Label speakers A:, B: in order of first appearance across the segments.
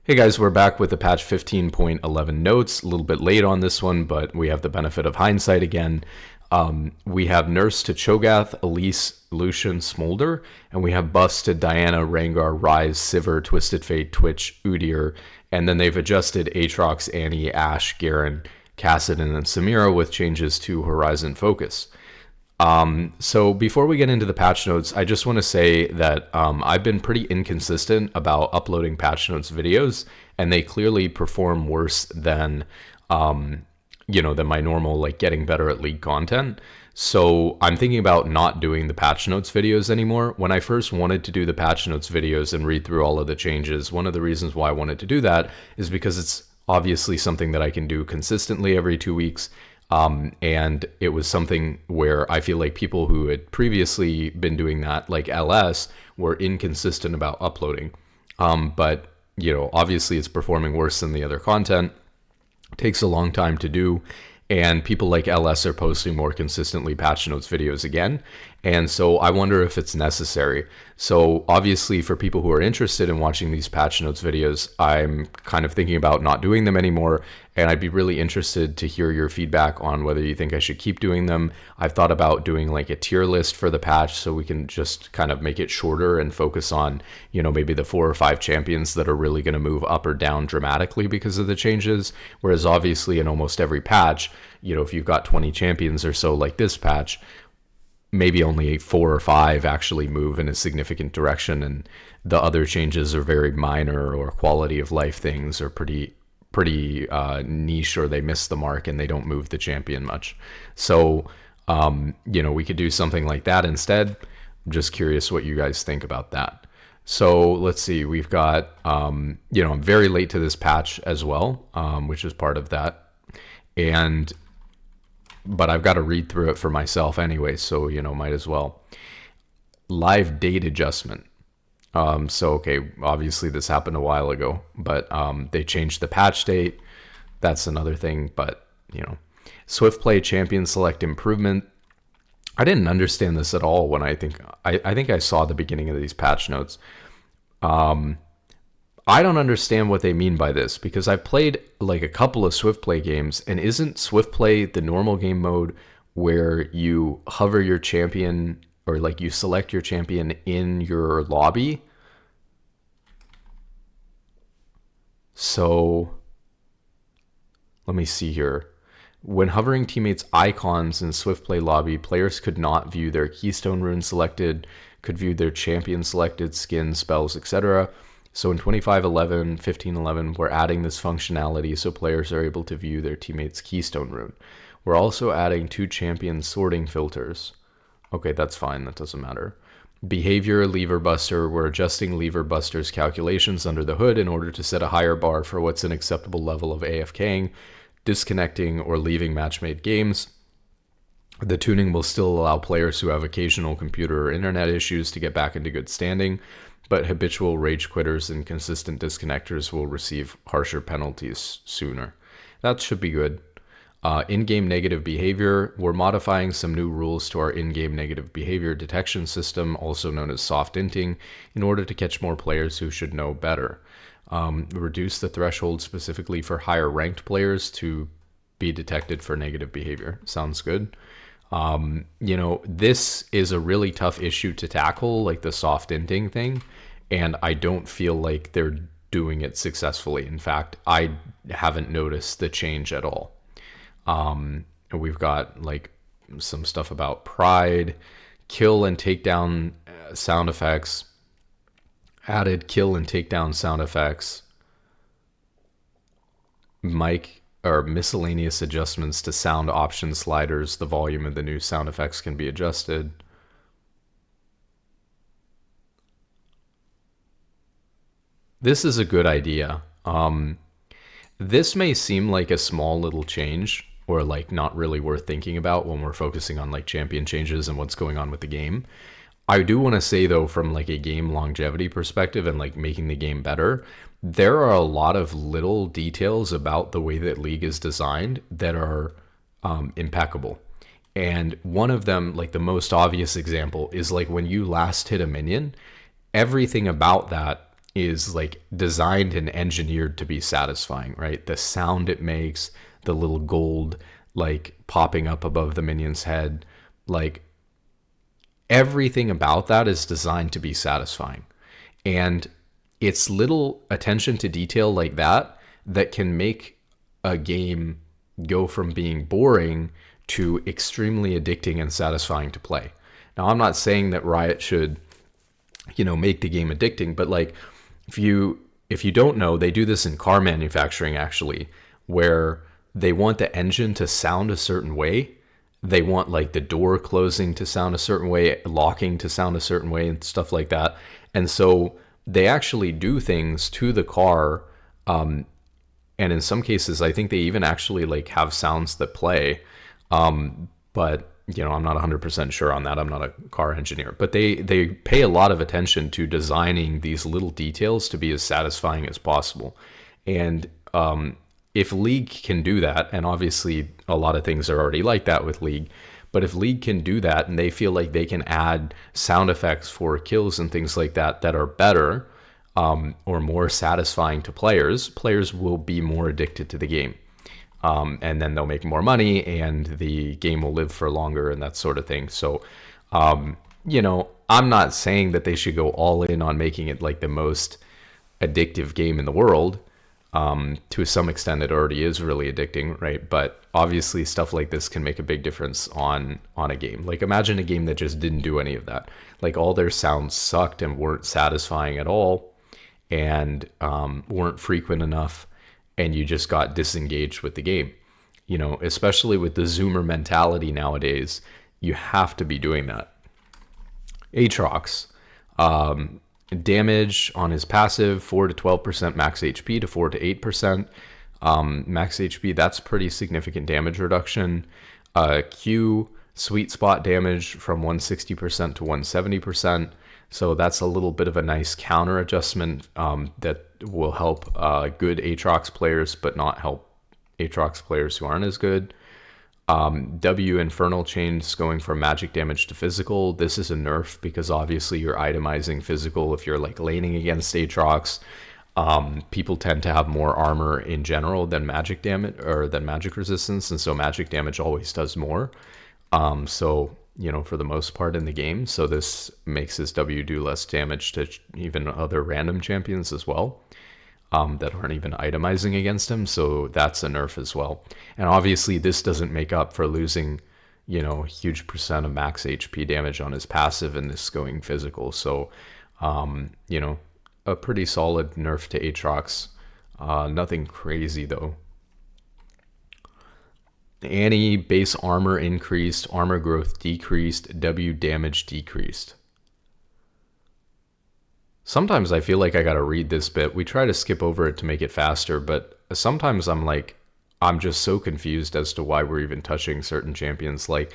A: Hey guys, we're back with the patch 15.11 notes. A little bit late on this one, but we have the benefit of hindsight again. We have nerfs to Cho'Gath, Elise, Lucian, Smolder, and we have buffs to Diana, Rengar, Ryze, Sivir, Twisted Fate, Twitch, Udyr, and then they've adjusted Aatrox, Annie, Ashe, Garen, Kassadin, and Samira with changes to Horizon Focus. So before we get into the patch notes, I just want to say that I've been pretty inconsistent about uploading patch notes videos, and they clearly perform worse than than my normal like getting better at League content. So I'm thinking about not doing the patch notes videos anymore. When I first wanted to do the patch notes videos and read through all of the changes, one of the reasons why I wanted to do that is because it's obviously something that I can do consistently every 2 weeks. And it was something where I feel like people who had previously been doing that, like LS, were inconsistent about uploading. But obviously it's performing worse than the other content. It takes a long time to do. And people like LS are posting more consistently patch notes videos again. And so I wonder if it's necessary. So obviously for people who are interested in watching these patch notes videos, I'm kind of thinking about not doing them anymore. And I'd be really interested to hear your feedback on whether you think I should keep doing them. I've thought about doing like a tier list for the patch so we can just kind of make it shorter and focus on, maybe the 4 or 5 champions that are really going to move up or down dramatically because of the changes. Whereas obviously in almost every patch, if you've got 20 champions or so like this patch, maybe only 4 or 5 actually move in a significant direction, and the other changes are very minor or quality of life things are pretty niche, or they miss the mark and they don't move the champion much. So we could do something like that instead. I'm just curious what you guys think about that. So let's see, we've got I'm very late to this patch as well, which is part of that, but I've got to read through it for myself anyway, so might as well. Live date adjustment. Okay, obviously this happened a while ago, but they changed the patch date. That's another thing, but Swift play champion select improvement. I didn't understand this at all when I think I saw the beginning of these patch notes. I don't understand what they mean by this, because I've played like a couple of Swift play games, and isn't Swift play the normal game mode where you hover your champion, or like you select your champion in your lobby? So let me see here. When hovering teammates' icons in Swift play lobby, players could not view their keystone rune selected, could view their champion selected, skins, spells, etc. So in 25.11, 15.11, we're adding this functionality so players are able to view their teammates' keystone rune. We're also adding 2 champion sorting filters. Okay, that's fine. That doesn't matter. Behavior lever buster. We're adjusting lever buster's calculations under the hood in order to set a higher bar for what's an acceptable level of AFKing, disconnecting, or leaving match-made games. The tuning will still allow players who have occasional computer or internet issues to get back into good standing, but habitual rage quitters and consistent disconnectors will receive harsher penalties sooner. That should be good. In-game negative behavior. We're modifying some new rules to our in-game negative behavior detection system, also known as soft inting, in order to catch more players who should know better. Reduce the threshold specifically for higher ranked players to be detected for negative behavior. Sounds good. This is a really tough issue to tackle, like the soft inting thing, and I don't feel like they're doing it successfully. In fact, I haven't noticed the change at all. We've got like some stuff about pride, kill and takedown sound effects, added kill and takedown sound effects, mic or miscellaneous adjustments to sound option sliders. The volume of the new sound effects can be adjusted. This is a good idea. This may seem like a small little change, or like not really worth thinking about when we're focusing on like champion changes and what's going on with the game. I do want to say though, from like a game longevity perspective and like making the game better, there are a lot of little details about the way that League is designed that are impeccable. And one of them, like the most obvious example, is like when you last hit a minion, everything about that is like designed and engineered to be satisfying, right? The sound it makes, the little gold like popping up above the minion's head, like everything about that is designed to be satisfying. And it's little attention to detail like that that can make a game go from being boring to extremely addicting and satisfying to play. Now, I'm not saying that Riot should, make the game addicting, but like if you don't know, they do this in car manufacturing actually, where they want the engine to sound a certain way. They want like the door closing to sound a certain way, locking to sound a certain way, and stuff like that. And so they actually do things to the car. And in some cases, I think they even actually like have sounds that play. But I'm not 100% sure on that. I'm not a car engineer, but they pay a lot of attention to designing these little details to be as satisfying as possible. And if League can do that, and obviously a lot of things are already like that with League, but if League can do that and they feel like they can add sound effects for kills and things like that that are better or more satisfying to players will be more addicted to the game. And then they'll make more money and the game will live for longer and that sort of thing. So, I'm not saying that they should go all in on making it like the most addictive game in the world. To some extent, it already is really addicting, right? But obviously stuff like this can make a big difference on a game. Like imagine a game that just didn't do any of that. Like all their sounds sucked and weren't satisfying at all and weren't frequent enough, and you just got disengaged with the game. Especially with the zoomer mentality nowadays, you have to be doing that. Aatrox, damage on his passive 4 to 12%, max HP to 4 to 8%. Max HP, that's pretty significant damage reduction. Q, sweet spot damage from 160% to 170%. So that's a little bit of a nice counter adjustment that will help good Aatrox players, but not help Aatrox players who aren't as good. W, Infernal Chains, going from magic damage to physical. This is a nerf because obviously you're itemizing physical if you're like laning against Aatrox. People tend to have more armor in general than magic damage or than magic resistance, and so magic damage always does more. For the most part in the game. So this makes his W do less damage to even other random champions as well. That aren't even itemizing against him, so that's a nerf as well. And obviously this doesn't make up for losing, a huge percent of max HP damage on his passive and this going physical. So, a pretty solid nerf to Aatrox. Nothing crazy though. Annie, base armor increased, armor growth decreased, W damage decreased. Sometimes I feel like I gotta read this bit. We try to skip over it to make it faster, but sometimes I'm just so confused as to why we're even touching certain champions. Like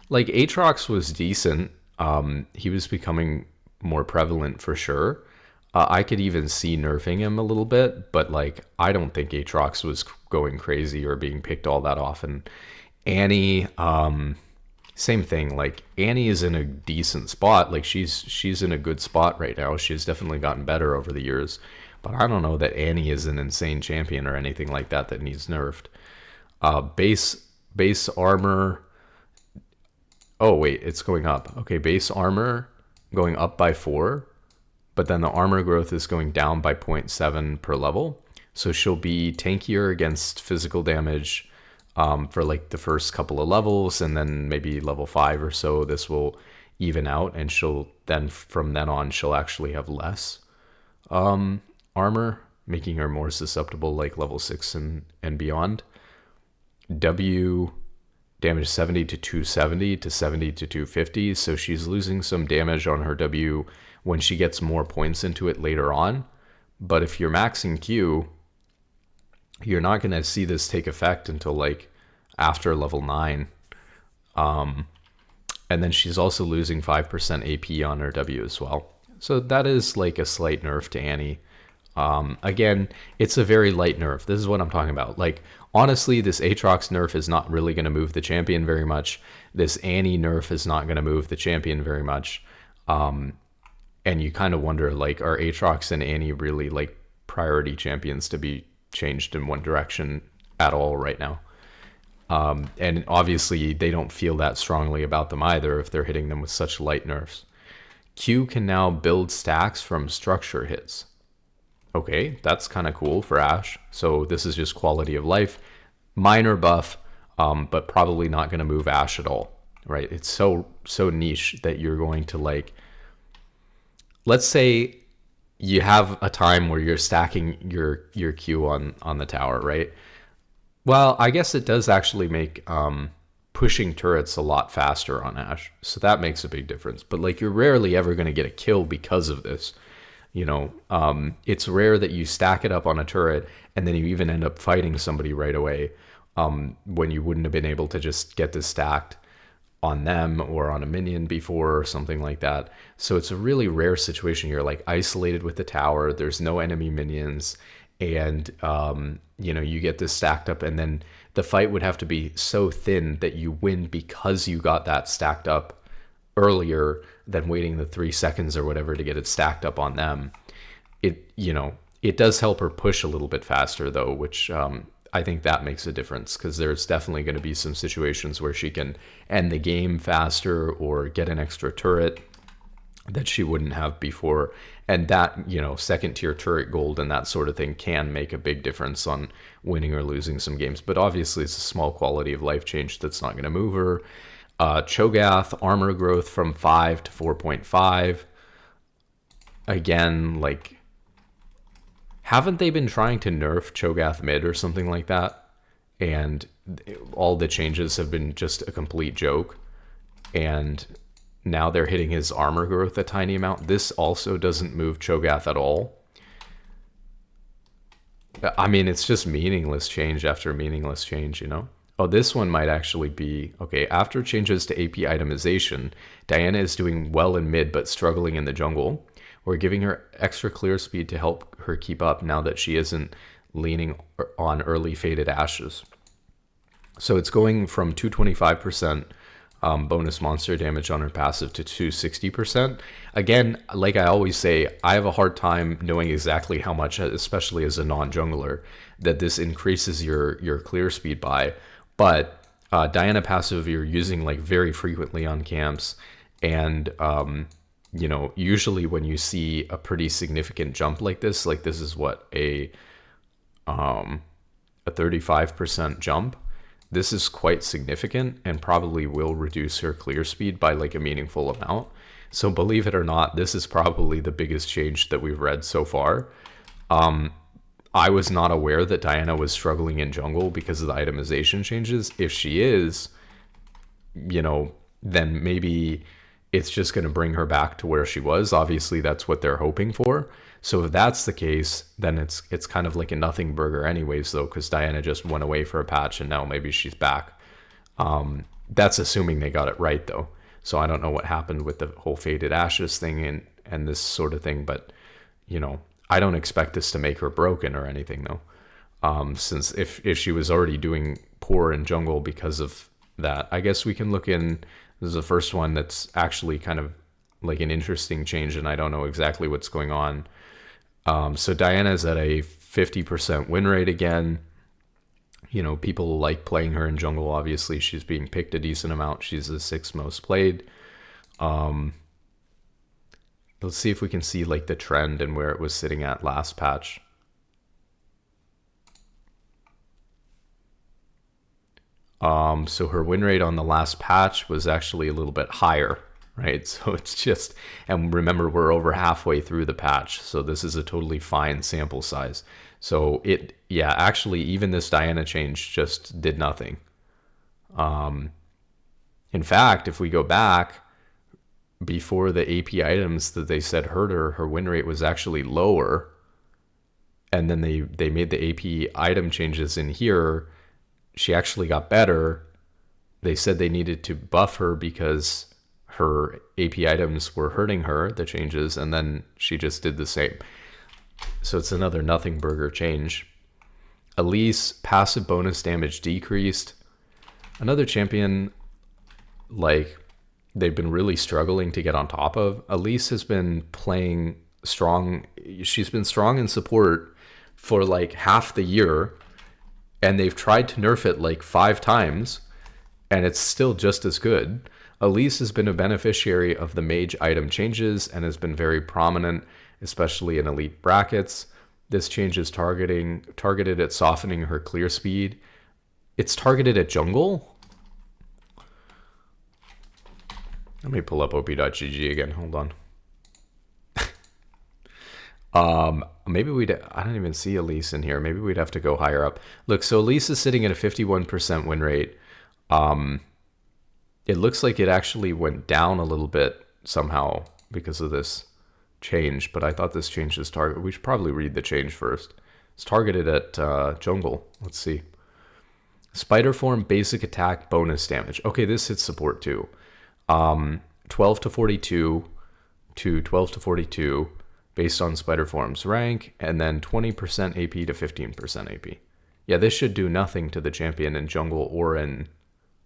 A: Aatrox was decent. He was becoming more prevalent for sure. I could even see nerfing him a little bit, but I don't think Aatrox was going crazy or being picked all that often. Annie, same thing. Annie is in a decent spot. She's in a good spot right now. She's definitely gotten better over the years, but I don't know that Annie is an insane champion or anything like that needs nerfed. Base armor. Oh wait, it's going up. Okay, base armor going up by 4. But then the armor growth is going down by 0.7 per level. So she'll be tankier against physical damage for the first couple of levels, and then maybe level 5 or so, this will even out, and from then on, she'll actually have less armor, making her more susceptible level 6 and beyond. W, damage 70 to 270 to 70 to 250, so she's losing some damage on her W when she gets more points into it later on. But if you're maxing Q, you're not going to see this take effect until after level 9. And then she's also losing 5% AP on her W as well. So that is a slight nerf to Annie. Again, it's a very light nerf. This is what I'm talking about. Honestly, this Aatrox nerf is not really going to move the champion very much. This Annie nerf is not going to move the champion very much. And you kind of wonder, like, are Aatrox and Annie really like priority champions to be changed in one direction at all right now? And obviously they don't feel that strongly about them either if they're hitting them with such light nerfs. Q can now build stacks from structure hits. Okay, that's kind of cool for Ashe. So this is just quality of life. Minor buff, but probably not going to move Ashe at all, right? It's so niche that you're going to, like, let's say you have a time where you're stacking your Q on the tower, right? Well, I guess it does actually make pushing turrets a lot faster on Ashe, so that makes a big difference. But like, you're rarely ever going to get a kill because of this. You know, it's rare that you stack it up on a turret and then you even end up fighting somebody right away, when you wouldn't have been able to just get this stacked on them or on a minion before or something like that. So it's a really rare situation. You're like isolated with the tower, there's no enemy minions, and you know, you get this stacked up, and then the fight would have to be so thin that you win because you got that stacked up earlier than waiting the 3 seconds or whatever to get it stacked up on them. It, you know, it does help her push a little bit faster though, which I think that makes a difference, because there's definitely going to be some situations where she can end the game faster or get an extra turret that she wouldn't have before. And that, you know, second tier turret gold and that sort of thing can make a big difference on winning or losing some games. But obviously it's a small quality of life change that's not going to move her. Cho'Gath, armor growth from 5 to 4.5. Again, like, haven't they been trying to nerf Cho'Gath mid or something like that? And all the changes have been just a complete joke. And now they're hitting his armor growth a tiny amount. This also doesn't move Cho'Gath at all. I mean, it's just meaningless change after meaningless change, you know? Oh, this one might actually be... Okay, after changes to AP itemization, Diana is doing well in mid but struggling in the jungle. We're giving her extra clear speed to help her keep up now that she isn't leaning on early faded ashes. So it's going from 225% bonus monster damage on her passive to 260%. Again, like I always say, I have a hard time knowing exactly how much, especially as a non-jungler, that this increases your clear speed by. But Diana passive you're using like very frequently on camps, and you know, usually when you see a pretty significant jump like this is what, a 35% jump. This is quite significant and probably will reduce her clear speed by like a meaningful amount. So believe it or not, this is probably the biggest change that we've read so far. I was not aware that Diana was struggling in jungle because of the itemization changes. If she is, you know, then maybe it's just going to bring her back to where she was. Obviously, that's what they're hoping for. So if that's the case, then it's kind of like a nothing burger anyways, though, because Diana just went away for a patch and now maybe she's back. That's assuming they got it right, though. So I don't know what happened with the whole faded ashes thing and this sort of thing, but, you know, I don't expect this to make her broken or anything, though. Since if she was already doing poor in jungle because of that, I guess we can look in. This is the first one that's actually kind of like an interesting change, and I don't know exactly what's going on. So Diana's at a 50% win rate again. You know, people like playing her in jungle. Obviously, she's being picked a decent amount. She's the 6th most played. Let's see if we can see like the trend and where it was sitting at last patch. So her win rate on the last patch was actually a little bit higher, right? So it's just, and remember, we're over halfway through the patch, so this is a totally fine sample size. So yeah, actually, even this Diana change just did nothing. In fact, if we go back, before the AP items that they said hurt her win rate was actually lower. And then they made the AP item changes in here. She actually got better. They said they needed to buff her because her AP items were hurting her, the changes, and then she just did the same. So it's another nothing burger change. Elise, passive bonus damage decreased. Another champion, like, they've been really struggling to get on top of. Elise has been playing strong. She's been strong in support for like half the year, and they've tried to nerf it like 5 times, and it's still just as good. Elise has been a beneficiary of the mage item changes and has been very prominent, especially in elite brackets. This change is targeted at softening her clear speed. It's targeted at jungle? Let me pull up op.gg again. Hold on. Maybe I don't even see Elise in here. Maybe we'd have to go higher up. Look, so Elise is sitting at a 51% win rate. It looks like it actually went down a little bit somehow because of this change, but I thought this change is targeted. We should probably read the change first. It's targeted at jungle. Let's see. Spider form, basic attack, bonus damage. Okay, this hits support too. 12 to 42 to 12 to 42 based on spider form's rank, and then 20% AP to 15% AP. Yeah, this should do nothing to the champion in jungle or in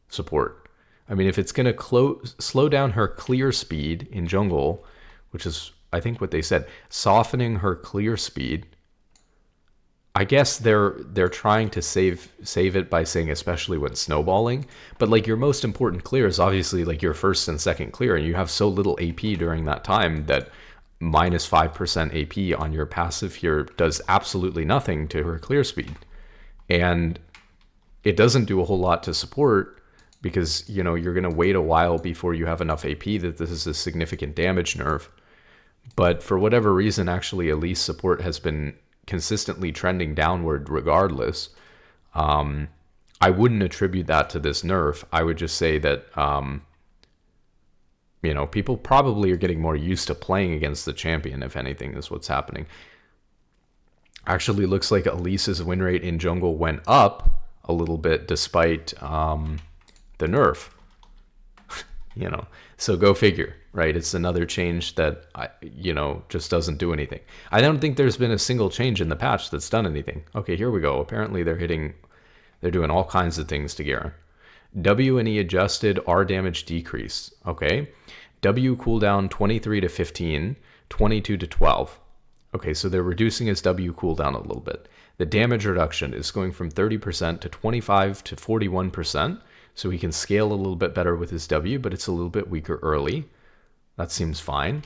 A: support. I mean, if it's going to slow down her clear speed in jungle, which is, I think, what they said, softening her clear speed, I guess they're trying to save it by saying especially when snowballing. But like your most important clear is obviously like your first and second clear, and you have so little AP during that time that minus 5% AP on your passive here does absolutely nothing to her clear speed. And it doesn't do a whole lot to support because, you know, you're going to wait a while before you have enough AP that this is a significant damage nerf. But for whatever reason, actually, Elise support has been consistently trending downward regardless. I wouldn't attribute that to this nerf. I would just say that, you know, people probably are getting more used to playing against the champion, if anything, is what's happening. Actually, looks like Elise's win rate in jungle went up a little bit despite the nerf. You know, so go figure, right? It's another change that, you know, just doesn't do anything. I don't think there's been a single change in the patch that's done anything. Okay, here we go. Apparently they're doing all kinds of things to Garen. W and E adjusted, R damage decrease. Okay. W cooldown 23 to 15, 22 to 12. Okay, so they're reducing his W cooldown a little bit. The damage reduction is going from 30% to 25 to 41%. So he can scale a little bit better with his W, but it's a little bit weaker early. That seems fine.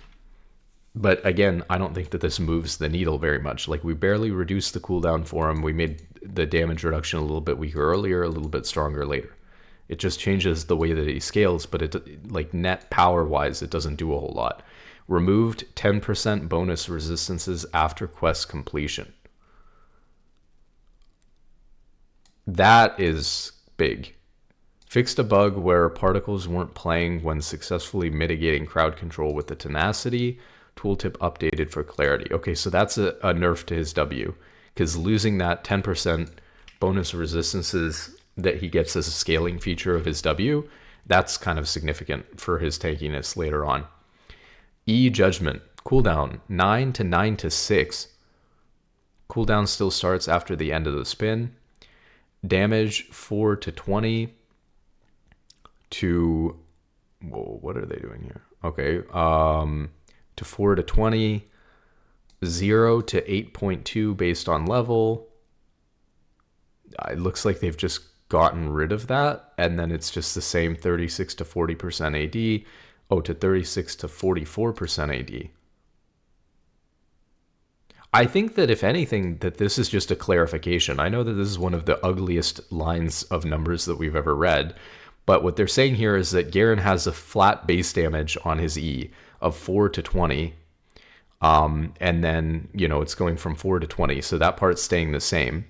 A: But again, I don't think that this moves the needle very much. Like, we barely reduced the cooldown for him. We made the damage reduction a little bit weaker earlier, a little bit stronger later. It just changes the way that he scales, but it, like, net power-wise, it doesn't do a whole lot. Removed 10% bonus resistances after quest completion. That is big. Fixed a bug where particles weren't playing when successfully mitigating crowd control with the tenacity. Tooltip updated for clarity. Okay, so that's a nerf to his W, because losing that 10% bonus resistances that he gets as a scaling feature of his W, that's kind of significant for his tankiness later on. E judgment. Cooldown 9 to 9 to 6. Cooldown still starts after the end of the spin. Damage 4 to 20. To, whoa, what are they doing here? Okay, to 4 to 20, 0 to 8.2 based on level. It looks like they've just gotten rid of that, and then it's just the same 36 to 40% AD, oh, to 36 to 44% AD. I think that if anything, that this is just a clarification. I know that this is one of the ugliest lines of numbers that we've ever read, but what they're saying here is that Garen has a flat base damage on his E of 4 to 20. And then, you know, it's going from 4 to 20. So that part's staying the same.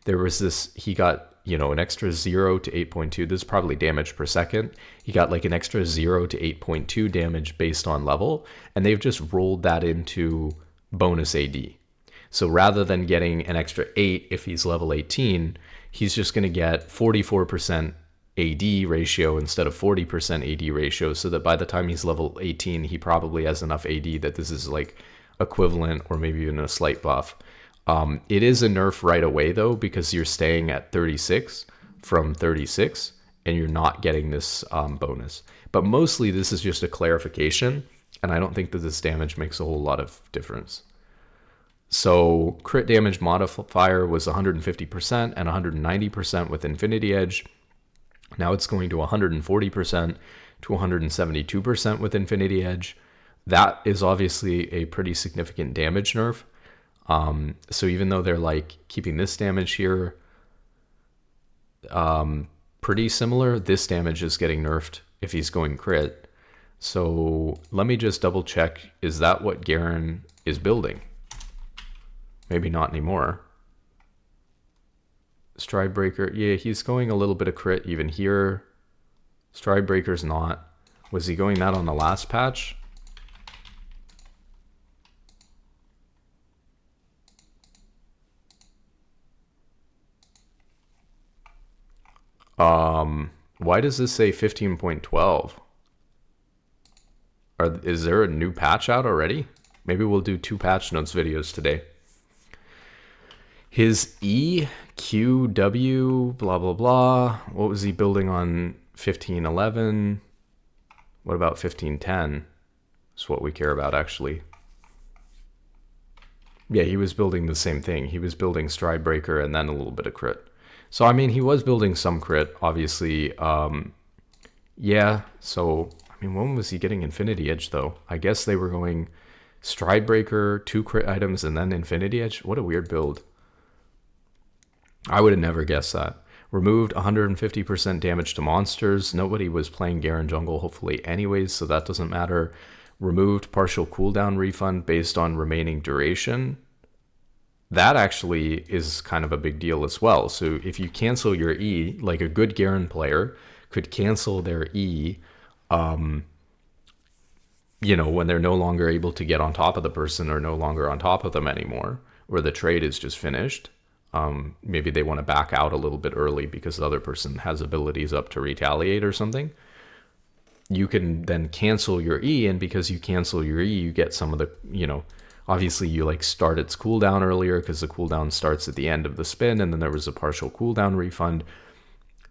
A: There was this, he got, you know, an extra 0 to 8.2. This is probably damage per second. He got like an extra 0 to 8.2 damage based on level. And they've just rolled that into bonus AD. So rather than getting an extra 8 if he's level 18, he's just going to get 44% AD ratio instead of 40% AD ratio, so that by the time he's level 18, he probably has enough AD that this is like equivalent or maybe even a slight buff. It is a nerf right away though, because you're staying at 36 from 36, and you're not getting this bonus. But mostly this is just a clarification, and I don't think that this damage makes a whole lot of difference. So crit damage modifier was 150% and 190% with Infinity Edge. Now it's going to 140% to 172% with Infinity Edge. That is obviously a pretty significant damage nerf. So even though they're like keeping this damage here pretty similar, this damage is getting nerfed if he's going crit. So let me just double check. Is that what Garen is building? Maybe not anymore. Stride Breaker. Yeah, he's going a little bit of crit even here. Stride Breaker's not. Was he going that on the last patch? Why does this say 15.12? Is there a new patch out already? Maybe we'll do 2 patch notes videos today. His E, Q, W, blah, blah, blah. What was he building on 15.11? What about 15.10? That's what we care about, actually. Yeah, he was building the same thing. He was building Stride Breaker and then a little bit of crit. So, I mean, he was building some crit, obviously. Yeah, so, I mean, when was he getting Infinity Edge, though? I guess they were going Stride Breaker, 2 crit items, and then Infinity Edge. What a weird build. I would have never guessed that. Removed 150% damage to monsters. Nobody was playing Garen jungle, hopefully, anyways, so that doesn't matter. Removed partial cooldown refund based on remaining duration. That actually is kind of a big deal as well. So if you cancel your E, like a good Garen player could cancel their E, you know, when they're no longer able to get on top of the person or no longer on top of them anymore, or the trade is just finished. Maybe they want to back out a little bit early because the other person has abilities up to retaliate or something. You can then cancel your E, and because you cancel your E, you get some of the, you know, obviously you like start its cooldown earlier because the cooldown starts at the end of the spin, and then there was a partial cooldown refund.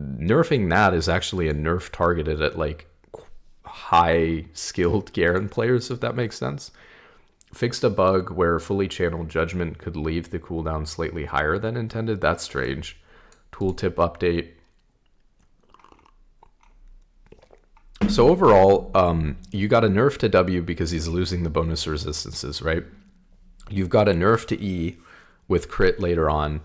A: Nerfing that is actually a nerf targeted at like high skilled Garen players, if that makes sense. Fixed a bug where fully channeled judgment could leave the cooldown slightly higher than intended. That's strange. Tooltip update. So overall, you got a nerf to W because he's losing the bonus resistances, right? You've got a nerf to E with crit later on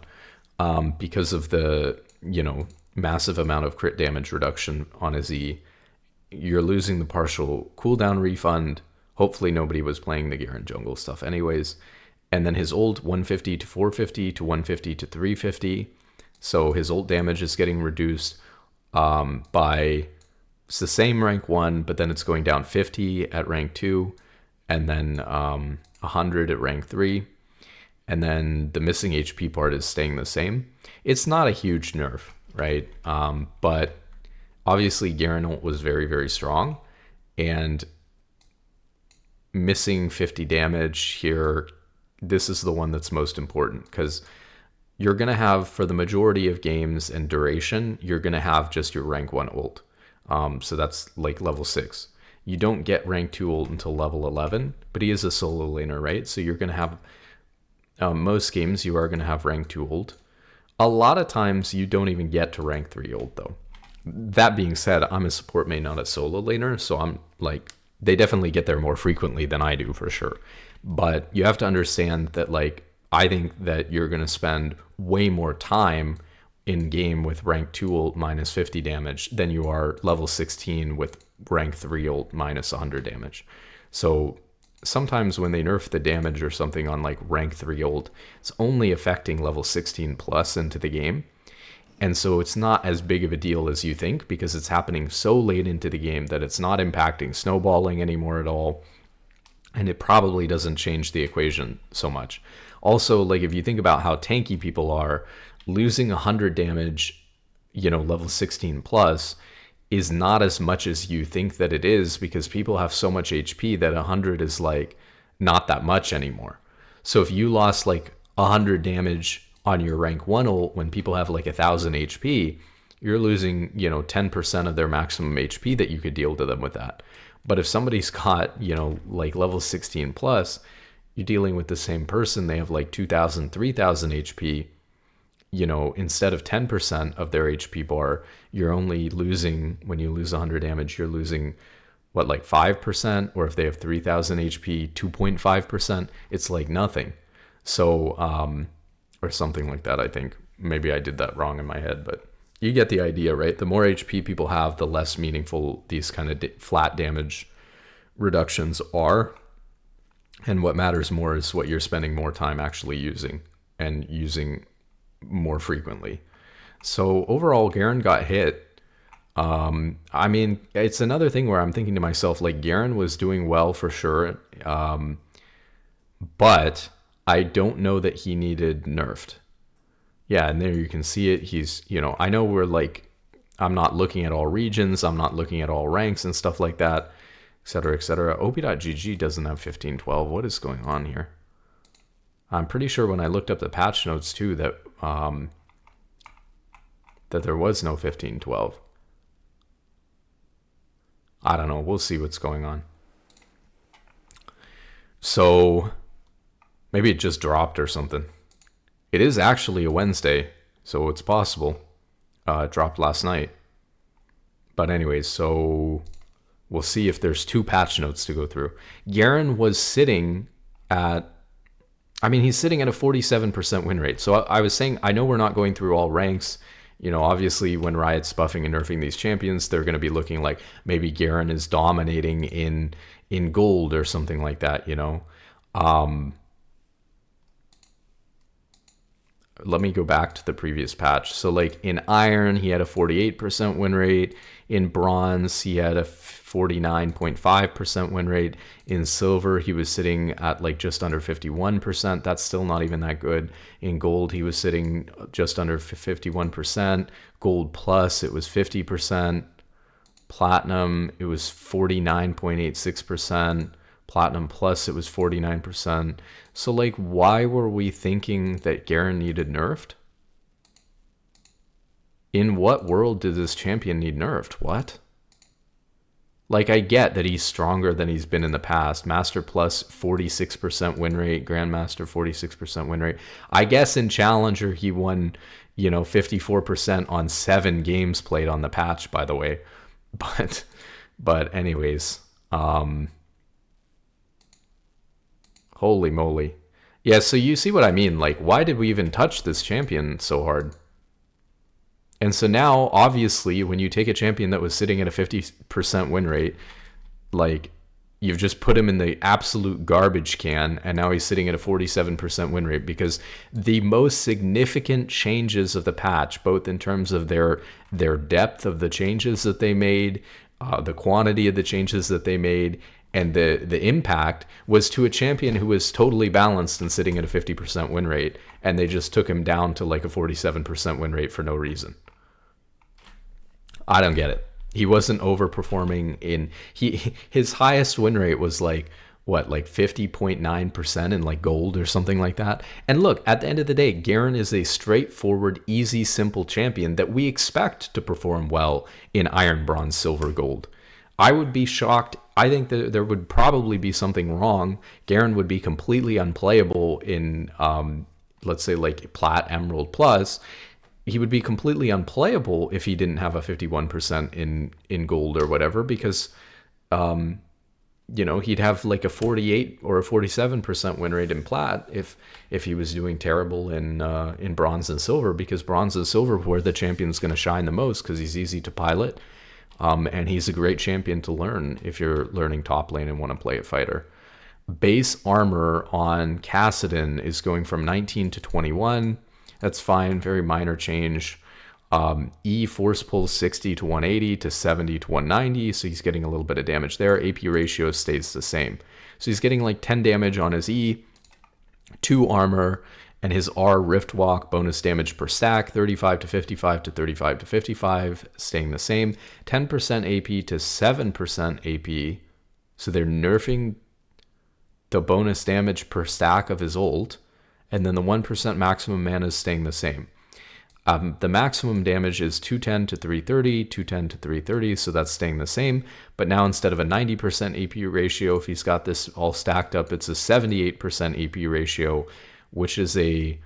A: because of the, you know, massive amount of crit damage reduction on his E. You're losing the partial cooldown refund. Hopefully nobody was playing the Garen jungle stuff anyways. And then his ult 150 to 450 to 150 to 350. So his ult damage is getting reduced by, it's the same rank 1, but then it's going down 50 at rank 2, and then 100 at rank 3. And then the missing HP part is staying the same. It's not a huge nerf, right? But obviously Garen ult was very, very strong. And missing 50 damage here, this is the one that's most important, because you're going to have, for the majority of games and duration, you're going to have just your rank 1 ult. So that's like level 6. You don't get rank 2 ult until level 11, but he is a solo laner, right? So you're going to have, most games you are going to have rank 2 ult. A lot of times you don't even get to rank 3 ult though. That being said, I'm a support main, not a solo laner, so I'm like, they definitely get there more frequently than I do for sure. But you have to understand that, like, I think that you're going to spend way more time in game with rank 2 ult minus 50 damage than you are level 16 with rank 3 ult minus 100 damage. So sometimes when they nerf the damage or something on like rank 3 ult, it's only affecting level 16 plus into the game. And so it's not as big of a deal as you think, because it's happening so late into the game that it's not impacting snowballing anymore at all. And it probably doesn't change the equation so much. Also, like, if you think about how tanky people are, losing 100 damage, you know, level 16 plus is not as much as you think that it is, because people have so much HP that 100 is like not that much anymore. So if you lost like 100 damage on your rank 1 ult when people have like 1,000 HP, you're losing, 10% of their maximum HP that you could deal to them with that. But if somebody's got, like level 16 plus, you're dealing with the same person. They have like 2,000, 3,000 HP. Instead of 10% of their HP bar, you're only losing, when you lose 100 damage, you're losing, what, like 5%? Or if they have 3,000 HP, 2.5%. It's like nothing. So, or something like that, I think. Maybe I did that wrong in my head, but you get the idea, right? The more HP people have, the less meaningful these kind of flat damage reductions are. And what matters more is what you're spending more time actually using, and using more frequently. So overall, Garen got hit. I mean, it's another thing where I'm thinking to myself, like, Garen was doing well for sure. But I don't know that he needed nerfed. Yeah, and there you can see it. He's, I know we're like, I'm not looking at all regions, I'm not looking at all ranks and stuff like that, etc., etc. OP.GG doesn't have 1512. What is going on here? I'm pretty sure when I looked up the patch notes too that that there was no 1512. I don't know. We'll see what's going on. So maybe it just dropped or something. It is actually a Wednesday, so it's possible. It dropped last night. But anyways, so we'll see if there's 2 patch notes to go through. Garen was sitting at, he's sitting at a 47% win rate. So I was saying, I know we're not going through all ranks. Obviously when Riot's buffing and nerfing these champions, they're going to be looking like maybe Garen is dominating in gold or something like that, Let me go back to the previous patch. So like in Iron, he had a 48% win rate. In Bronze, he had a 49.5% win rate. In Silver, he was sitting at like just under 51%. That's still not even that good. In Gold, he was sitting just under 51%. Gold Plus, it was 50%. Platinum, it was 49.86%. Platinum Plus, it was 49%. So, like, why were we thinking that Garen needed nerfed? In what world did this champion need nerfed? What? Like, I get that he's stronger than he's been in the past. Master Plus, 46% win rate. Grandmaster, 46% win rate. I guess in Challenger, he won, 54% on 7 games played on the patch, by the way. But anyways, holy moly. Yeah, so you see what I mean. Like, why did we even touch this champion so hard? And so now, obviously, when you take a champion that was sitting at a 50% win rate, like, you've just put him in the absolute garbage can, and now he's sitting at a 47% win rate, because the most significant changes of the patch, both in terms of their depth of the changes that they made, the quantity of the changes that they made, and the impact, was to a champion who was totally balanced and sitting at a 50% win rate, and they just took him down to like a 47% win rate for no reason. I don't get it. He wasn't overperforming his highest win rate was like, what, like 50.9% in like gold or something like that. And look, at the end of the day, Garen is a straightforward, easy, simple champion that we expect to perform well in Iron, Bronze, Silver, Gold. I would be shocked. I think that there would probably be something wrong. Garen would be completely unplayable in, let's say, like Plat, Emerald Plus. He would be completely unplayable if he didn't have a 51% in gold or whatever, because, he'd have like a 48 or a 47% win rate in Plat if he was doing terrible in Bronze and Silver, because Bronze and Silver where the champion's going to shine the most, because he's easy to pilot. And he's a great champion to learn if you're learning top lane and want to play a fighter. Base armor on Kassadin is going from 19 to 21. That's fine, very minor change. E force pulls 60 to 180 to 70 to 190, so he's getting a little bit of damage there. AP ratio stays the same. So he's getting like 10 damage on his E, 2 armor, and his R Rift Walk bonus damage per stack, 35 to 55 to 35 to 55, staying the same. 10% AP to 7% AP, so they're nerfing the bonus damage per stack of his ult, and then the 1% maximum mana is staying the same. The maximum damage is 210 to 330, 210 to 330, so that's staying the same. But now instead of a 90% AP ratio, if he's got this all stacked up, it's a 78% AP ratio, which is a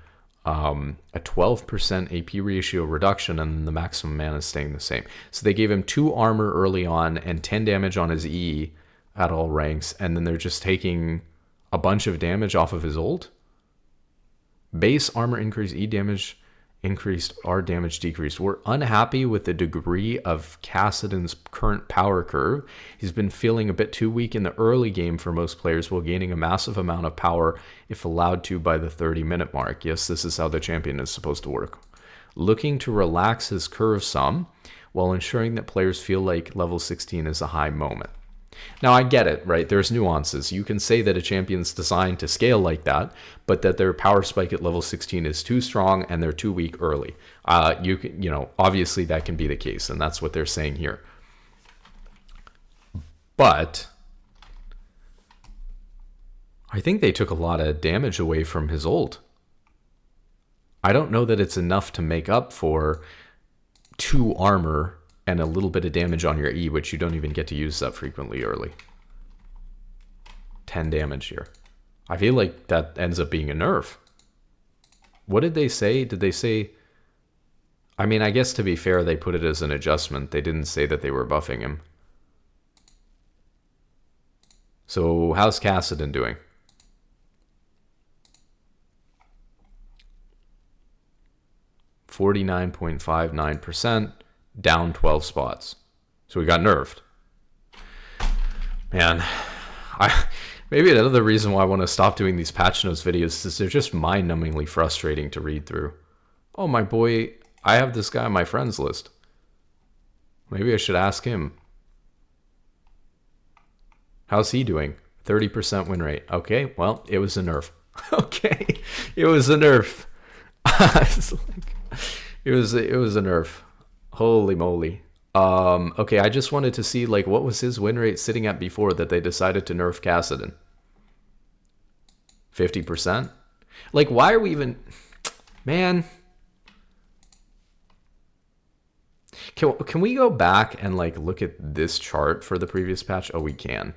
A: 12% AP ratio reduction, and the maximum mana is staying the same. So they gave him 2 armor early on and 10 damage on his E at all ranks, and then they're just taking a bunch of damage off of his ult. Base armor increase, E damage increased, R damage decreased. We're unhappy with the degree of Kassadin's current power curve. He's been feeling a bit too weak in the early game for most players, while gaining a massive amount of power if allowed to by the 30-minute mark. Yes, this is how the champion is supposed to work. Looking to relax his curve some, while ensuring that players feel like level 16 is a high moment. Now, I get it, right? There's nuances. You can say that a champion's designed to scale like that, but that their power spike at level 16 is too strong and they're too weak early. Obviously that can be the case, and that's what they're saying here. But I think they took a lot of damage away from his ult. I don't know that it's enough to make up for 2 armor and a little bit of damage on your E, which you don't even get to use that frequently early. 10 damage here. I feel like that ends up being a nerf. What did they say? Did they say... I mean, I guess to be fair, they put it as an adjustment. They didn't say that they were buffing him. So, how's Kassadin doing? %49.59%. Down 12 spots. So we got nerfed. Man, maybe another reason why I want to stop doing these patch notes videos is they're just mind-numbingly frustrating to read through. Oh, my boy, I have this guy on my friends list. Maybe I should ask him. How's he doing? 30% win rate. Okay, well, it was a nerf. Okay, it was a nerf. It was a nerf. Holy moly. Okay, I just wanted to see, like, what was his win rate sitting at before that they decided to nerf Kassadin? 50%? Like, why are we even... Man. Can we go back and, like, look at this chart for the previous patch? Oh, we can.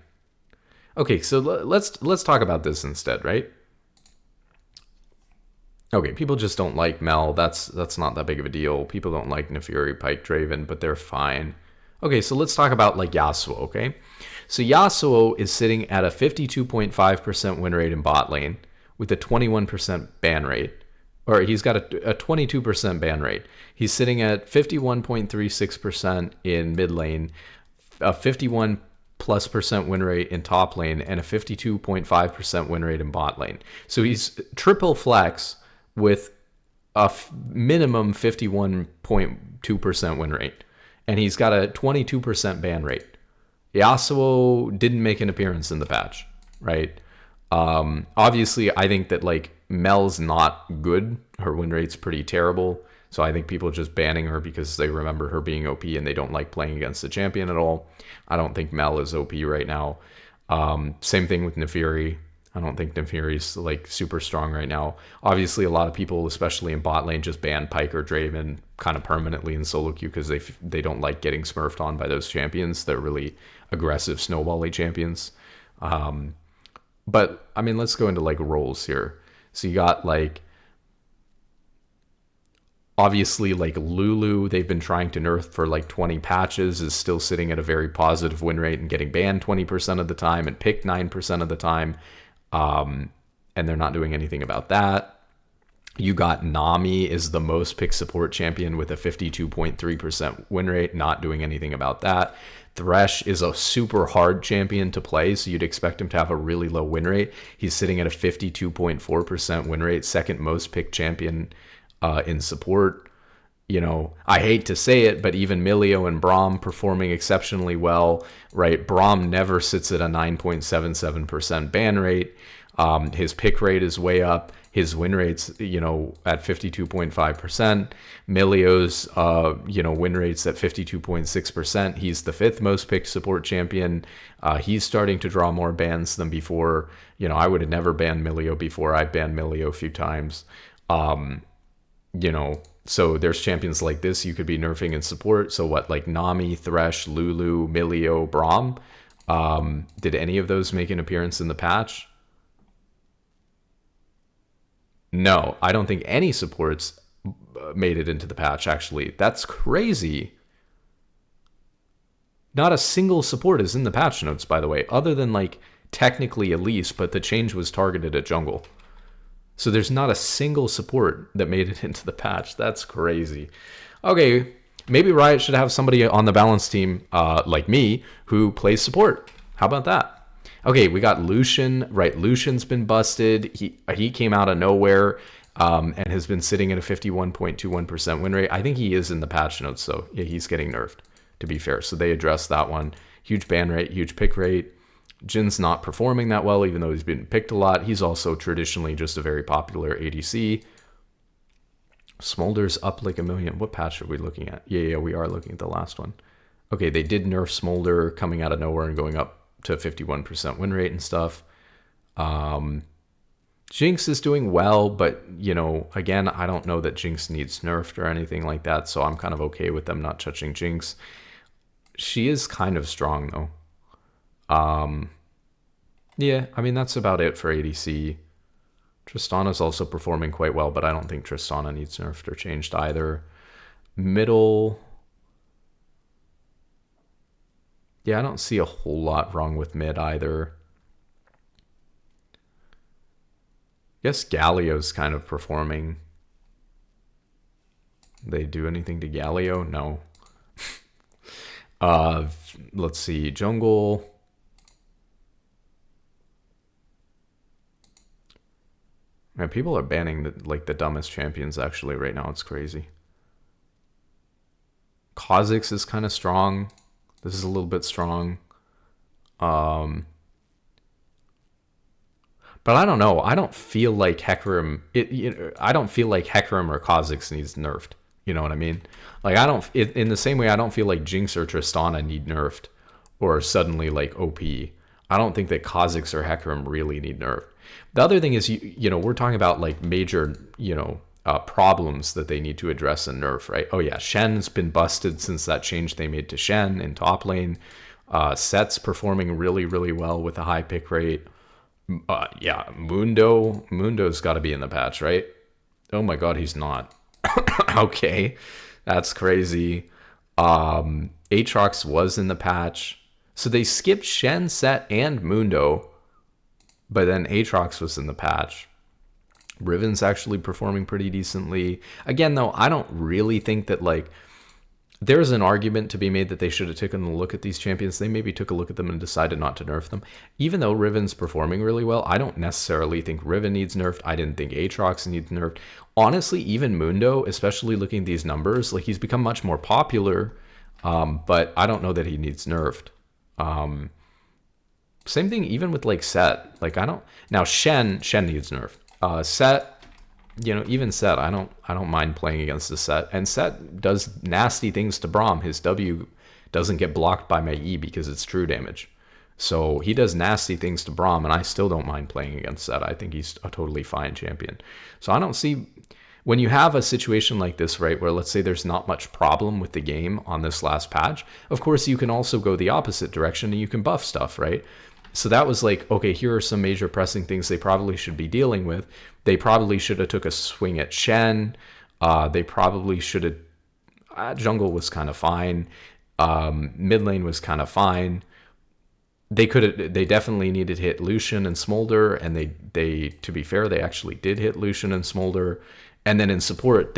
A: Okay, so let's talk about this instead, right? Okay, people just don't like Mel. That's not that big of a deal. People don't like Neferi, Pike Draven, but they're fine. Okay, so let's talk about, like, Yasuo, okay? So Yasuo is sitting at a 52.5% win rate in bot lane with a 21% ban rate. Or he's got a 22% ban rate. He's sitting at 51.36% in mid lane, a 51+% win rate in top lane, and a 52.5% win rate in bot lane. So he's triple flex with a minimum 51.2% win rate. And he's got a 22% ban rate. Yasuo didn't make an appearance in the patch, right? Obviously, I think that, like, Mel's not good. Her win rate's pretty terrible. So I think people are just banning her because they remember her being OP and they don't like playing against the champion at all. I don't think Mel is OP right now. Same thing with Neferi. I don't think Neferi's, like, super strong right now. Obviously, a lot of people, especially in bot lane, just ban Pike or Draven kind of permanently in solo queue because they don't like getting smurfed on by those champions. They're really aggressive snowbally champions. But, I mean, let's go into, like, roles here. So you got, like, obviously, like, Lulu, they've been trying to nerf for, like, 20 patches, is still sitting at a very positive win rate and getting banned 20% of the time and picked 9% of the time. And they're not doing anything about that. You got Nami is the most picked support champion with a 52.3% win rate, not doing anything about that. Thresh is a super hard champion to play, so you'd expect him to have a really low win rate. He's sitting at a 52.4% win rate, second most picked champion in support. You know, I hate to say it, but even Milio and Braum performing exceptionally well, right? Braum never sits at a 9.77% ban rate. His pick rate is way up. His win rate's, you know, at 52.5%. Milio's, win rate's at 52.6%. He's the fifth most picked support champion. He's starting to draw more bans than before. You know, I would have never banned Milio before. I banned Milio a few times. So there's champions like this you could be nerfing in support. So what, like Nami, Thresh, Lulu, Milio, Braum? Did any of those make an appearance in the patch? No, I don't think any supports made it into the patch, actually. That's crazy. Not a single support is in the patch notes, by the way, other than like technically Elise, but the change was targeted at jungle. So there's not a single support that made it into the patch. That's crazy. Okay, maybe Riot should have somebody on the balance team like me who plays support. How about that? Okay, we got Lucian, right? Lucian's been busted. He came out of nowhere and has been sitting at a 51.21% win rate. I think he is in the patch notes, so yeah, he's getting nerfed, to be fair. So they addressed that one. Huge ban rate, huge pick rate. Jin's not performing that well, even though he's been picked a lot. He's also traditionally just a very popular ADC. Smolder's up like a million. What patch are we looking at? Yeah, we are looking at the last one. Okay, they did nerf Smolder coming out of nowhere and going up to 51% win rate and stuff. Jinx is doing well, but, you know, again, I don't know that Jinx needs nerfed or anything like that, so I'm kind of okay with them not touching Jinx. She is kind of strong, though. Yeah, I mean, that's about it for ADC. Tristana's also performing quite well, but I don't think Tristana needs nerfed or changed either. Middle... Yeah, I don't see a whole lot wrong with mid either. Yes, Galio's kind of performing. They do anything to Galio? No. Let's see, jungle. Man, people are banning the dumbest champions actually right now. It's crazy. Kha'Zix is kind of strong. This is a little bit strong. But I don't know. I don't feel like Hecarim. I don't feel like Hecarim or Kha'Zix needs nerfed. You know what I mean? Like in the same way, I don't feel like Jinx or Tristana need nerfed, or suddenly like OP. I don't think that Kha'Zix or Hecarim really need nerfed. The other thing is, you know, we're talking about like major, you know, problems that they need to address and nerf, right? Oh yeah, Shen's been busted since that change they made to Shen in top lane. Set's performing really, really well with a high pick rate. Yeah, Mundo's got to be in the patch, right? Oh my god, he's not. Okay, that's crazy. Aatrox was in the patch. So they skipped Shen, Set, and Mundo, but then Aatrox was in the patch. Riven's actually performing pretty decently. Again, though, I don't really think that, like, there's an argument to be made that they should have taken a look at these champions. They maybe took a look at them and decided not to nerf them. Even though Riven's performing really well, I don't necessarily think Riven needs nerfed. I didn't think Aatrox needs nerfed. Honestly, even Mundo, especially looking at these numbers, like, he's become much more popular, but I don't know that he needs nerfed. Same thing even with, like, Set. Like, I don't... Now, Shen needs nerfed. Set, you know, even Set, I don't mind playing against the Set. And Set does nasty things to Braum. His W doesn't get blocked by my E because it's true damage. So he does nasty things to Braum, and I still don't mind playing against Set. I think he's a totally fine champion. So I don't see... When you have a situation like this, right, where let's say there's not much problem with the game on this last patch, of course you can also go the opposite direction and you can buff stuff, right? So that was like, okay, here are some major pressing things they probably should be dealing with. They probably should have took a swing at Shen. They probably should have... jungle was kind of fine. Mid lane was kind of fine. They definitely needed to hit Lucian and Smolder, and they to be fair, they actually did hit Lucian and Smolder. And then in support,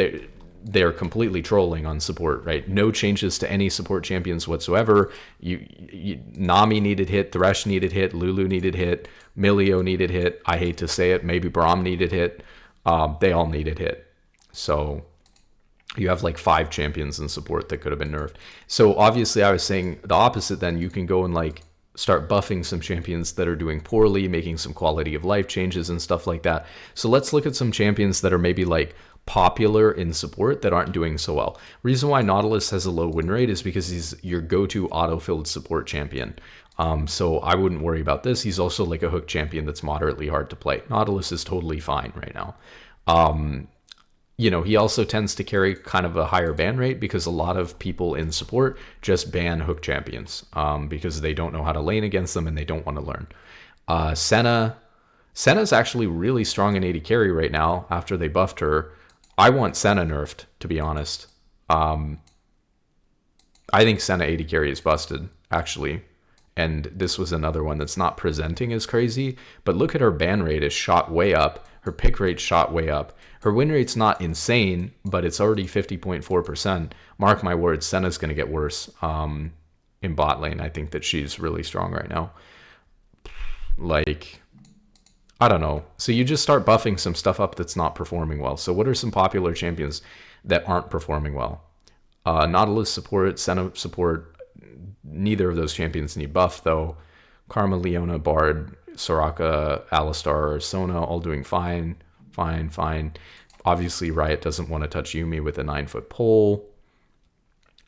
A: they're completely trolling on support, right? No changes to any support champions whatsoever. Nami needed hit, Thresh needed hit, Lulu needed hit, Milio needed hit. I hate to say it, maybe Braum needed hit. They all needed hit. So you have like 5 champions in support that could have been nerfed. So obviously I was saying the opposite then. You can go and like start buffing some champions that are doing poorly, making some quality of life changes and stuff like that. So let's look at some champions that are maybe like popular in support that aren't doing so well. Reason why Nautilus has a low win rate is because he's your go-to auto-filled support champion. So I wouldn't worry about this. He's also like a hook champion that's moderately hard to play. Nautilus is totally fine right now. you know, he also tends to carry kind of a higher ban rate because a lot of people in support just ban hook champions because they don't know how to lane against them and they don't want to learn. Senna's actually really strong in AD carry right now after they buffed her. I want Senna nerfed, to be honest. I think Senna AD carry is busted, actually. And this was another one that's not presenting as crazy, but look at her ban rate is shot way up. Her pick rate shot way up. Her win rate's not insane, but it's already 50.4%. Mark my words, Senna's going to get worse in bot lane. I think that she's really strong right now. Like, I don't know. So you just start buffing some stuff up that's not performing well. So what are some popular champions that aren't performing well? Nautilus support, Senna support. Neither of those champions need buff, though. Karma, Leona, Bard, Soraka, Alistar, Sona, all doing fine. Obviously, Riot doesn't want to touch Yuumi with a 9-foot pole,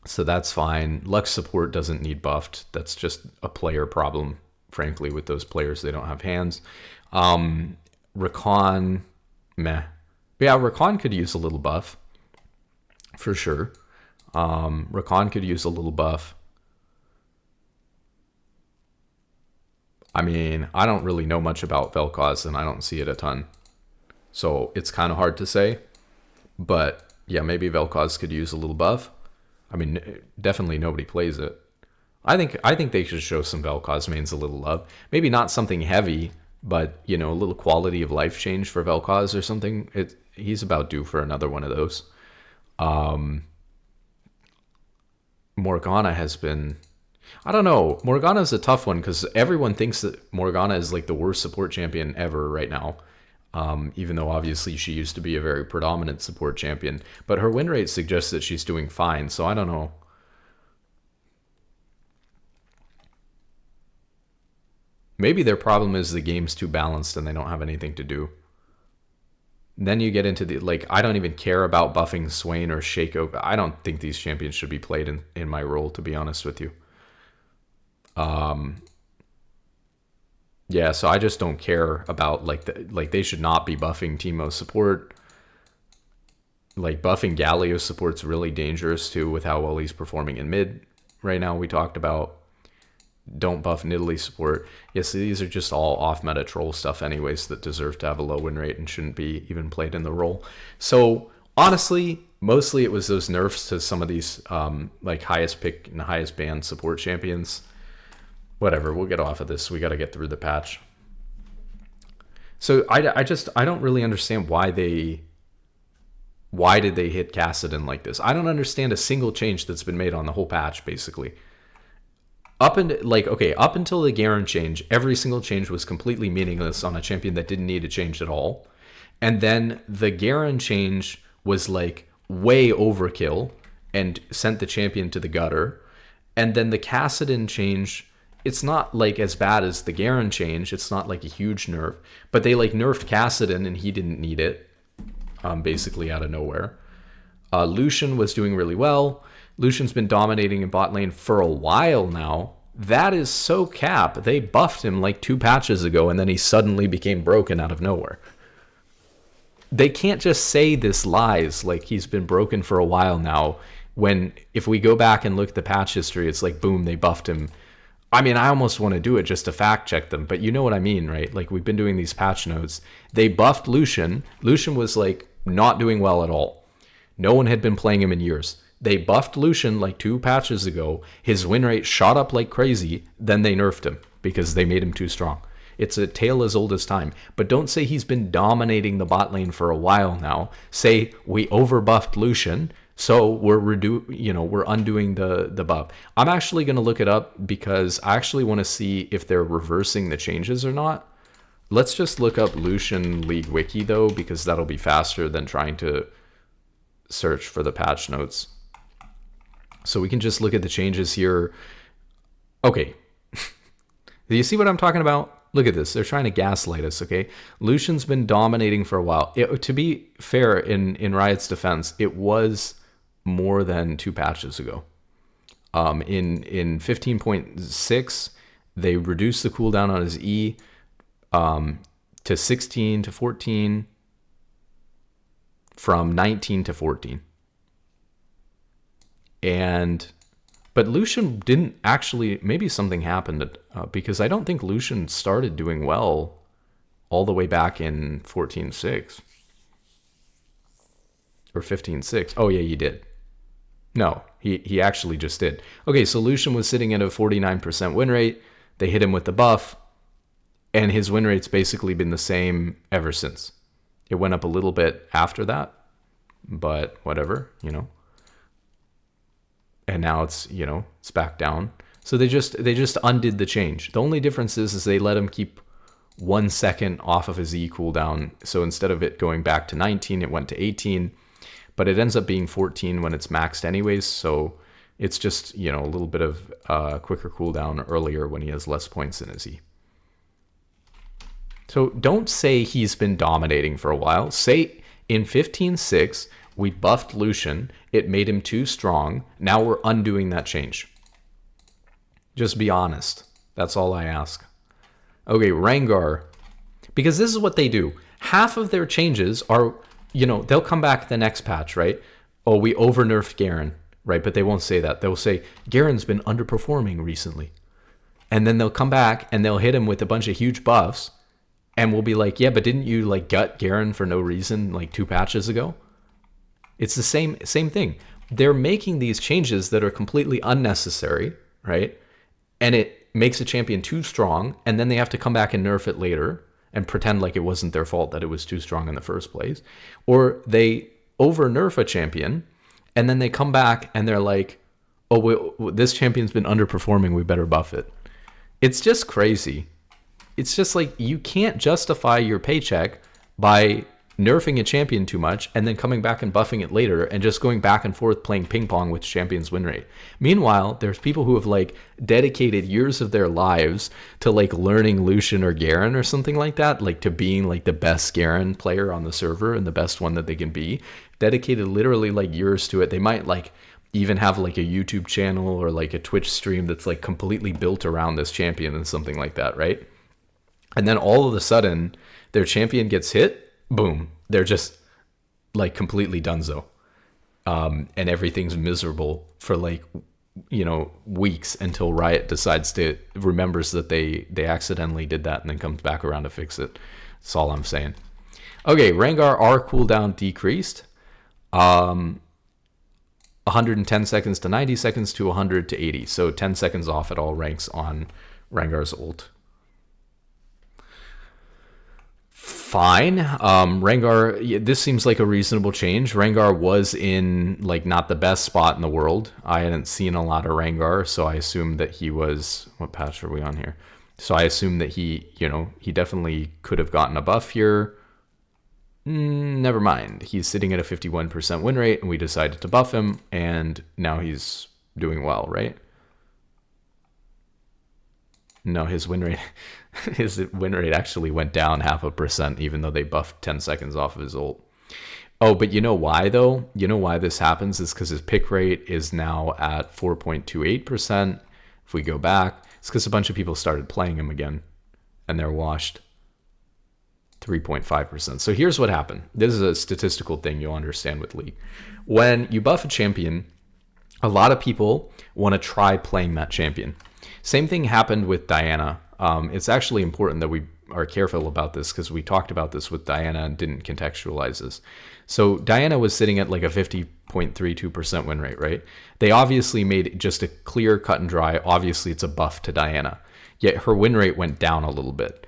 A: so that's fine. Lux support doesn't need buffed. That's just a player problem, frankly, with those players. They don't have hands. Rakan, meh. Yeah, Rakan could use a little buff, for sure. Rakan could use a little buff. I mean, I don't really know much about Vel'Koz, and I don't see it a ton. So it's kind of hard to say. But yeah, maybe Vel'Koz could use a little buff. I mean, definitely nobody plays it. I think they should show some Vel'Koz mains a little love. Maybe not something heavy, but, you know, a little quality of life change for Vel'Koz or something. He's about due for another one of those. Morgana has been... I don't know. Morgana's a tough one because everyone thinks that Morgana is like the worst support champion ever right now. Even though obviously she used to be a very predominant support champion. But her win rate suggests that she's doing fine, so I don't know. Maybe their problem is the game's too balanced and they don't have anything to do. Then you get into the, like, I don't even care about buffing Swain or Shaco. I don't think these champions should be played in my role, to be honest with you. Yeah, so I just don't care about, like they should not be buffing Teemo support. Like, buffing Galio support's really dangerous too with how well he's performing in mid right now. We talked about don't buff Nidalee support. Yes, these are just all off-meta troll stuff anyways that deserve to have a low win rate and shouldn't be even played in the role. So honestly, mostly it was those nerfs to some of these like highest pick and highest banned support champions. Whatever, we'll get off of this. We got to get through the patch. So I don't really understand why did they hit Kassadin like this? I don't understand a single change that's been made on the whole patch, basically. Up until the Garen change, every single change was completely meaningless on a champion that didn't need a change at all. And then the Garen change was like way overkill and sent the champion to the gutter. And then the Kassadin change, it's not like as bad as the Garen change. It's not like a huge nerf, but they like nerfed Kassadin and he didn't need it, basically out of nowhere. Lucian was doing really well. Lucian's been dominating in bot lane for a while now. That is so cap. They buffed him like 2 patches ago and then he suddenly became broken out of nowhere. They can't just say this lies like he's been broken for a while now, when if we go back and look at the patch history, it's like, boom, they buffed him. I mean, I almost want to do it just to fact check them, but you know what I mean, right? Like, we've been doing these patch notes. They buffed Lucian. Lucian was like not doing well at all. No one had been playing him in years. They buffed Lucian like 2 patches ago. His win rate shot up like crazy. Then they nerfed him because they made him too strong. It's a tale as old as time. But don't say he's been dominating the bot lane for a while now. Say we overbuffed Lucian, so we're undoing the buff. I'm actually going to look it up because I actually want to see if they're reversing the changes or not. Let's just look up Lucian League Wiki though, because that'll be faster than trying to search for the patch notes. So we can just look at the changes here. Okay. Do you see what I'm talking about? Look at this. They're trying to gaslight us, okay? Lucian's been dominating for a while. To be fair, in Riot's defense, it was more than 2 patches ago. In 15.6, they reduced the cooldown on his E to 16 to 14. from 19 to 14. But Lucian didn't actually, maybe something happened because I don't think Lucian started doing well all the way back in 14.6 or 15.6. Oh yeah, he did. No, he actually just did. Okay, so Lucian was sitting at a 49% win rate. They hit him with the buff, and his win rate's basically been the same ever since. It went up a little bit after that, but whatever, And now it's, it's back down. So they just undid the change. The only difference is they let him keep 1 second off of his E cooldown. So instead of it going back to 19, it went to 18. But it ends up being 14 when it's maxed anyways. So it's just, a little bit of quicker cooldown earlier when he has less points in his E. So don't say he's been dominating for a while. Say in 15.6, we buffed Lucian. It made him too strong. Now we're undoing that change. Just be honest. That's all I ask. Okay, Rengar. Because this is what they do. Half of their changes are, they'll come back the next patch, right? Oh, we over-nerfed Garen, right? But they won't say that. They'll say, Garen's been underperforming recently. And then they'll come back and they'll hit him with a bunch of huge buffs. And we'll be like, yeah, but didn't you gut Garen for no reason 2 patches ago? It's the same thing. They're making these changes that are completely unnecessary, right? And it makes a champion too strong, and then they have to come back and nerf it later and pretend like it wasn't their fault that it was too strong in the first place. Or they over-nerf a champion, and then they come back and they're like, oh, this champion's been underperforming, we better buff it. It's just crazy. It's just you can't justify your paycheck by nerfing a champion too much and then coming back and buffing it later and just going back and forth playing ping pong with champion's win rate. Meanwhile, there's people who have dedicated years of their lives to learning Lucian or Garen or something like that, to being the best Garen player on the server and the best one that they can be. Dedicated literally years to it. They might even have a YouTube channel or a Twitch stream that's completely built around this champion and something like that, right? And then all of a sudden their champion gets hit. Boom, they're just completely donezo. And everything's miserable for weeks until Riot remembers that they accidentally did that and then comes back around to fix it. That's all I'm saying. Okay, Rengar R cooldown decreased. 110 seconds to 90 seconds to 100 to 80. So 10 seconds off at all ranks on Rengar's ult. Fine. Rengar, this seems like a reasonable change. Rengar was in not the best spot in the world. I hadn't seen a lot of Rengar, so I assumed that he was, what patch are we on here? So I assumed that he definitely could have gotten a buff here. Never mind. He's sitting at a 51% win rate, and we decided to buff him, and now he's doing well, right? No, his win rate actually went down 0.5%, even though they buffed 10 seconds off of his ult. Oh, but you know why though? You know why this happens is because his pick rate is now at 4.28%. If we go back, it's because a bunch of people started playing him again, and they're washed 3.5%. So here's what happened. This is a statistical thing you'll understand with League. When you buff a champion, a lot of people want to try playing that champion. Same thing happened with Diana. It's actually important that we are careful about this because we talked about this with Diana and didn't contextualize this. So Diana was sitting at a 50.32% win rate, right? They obviously made just a clear cut and dry. Obviously, it's a buff to Diana. Yet her win rate went down a little bit.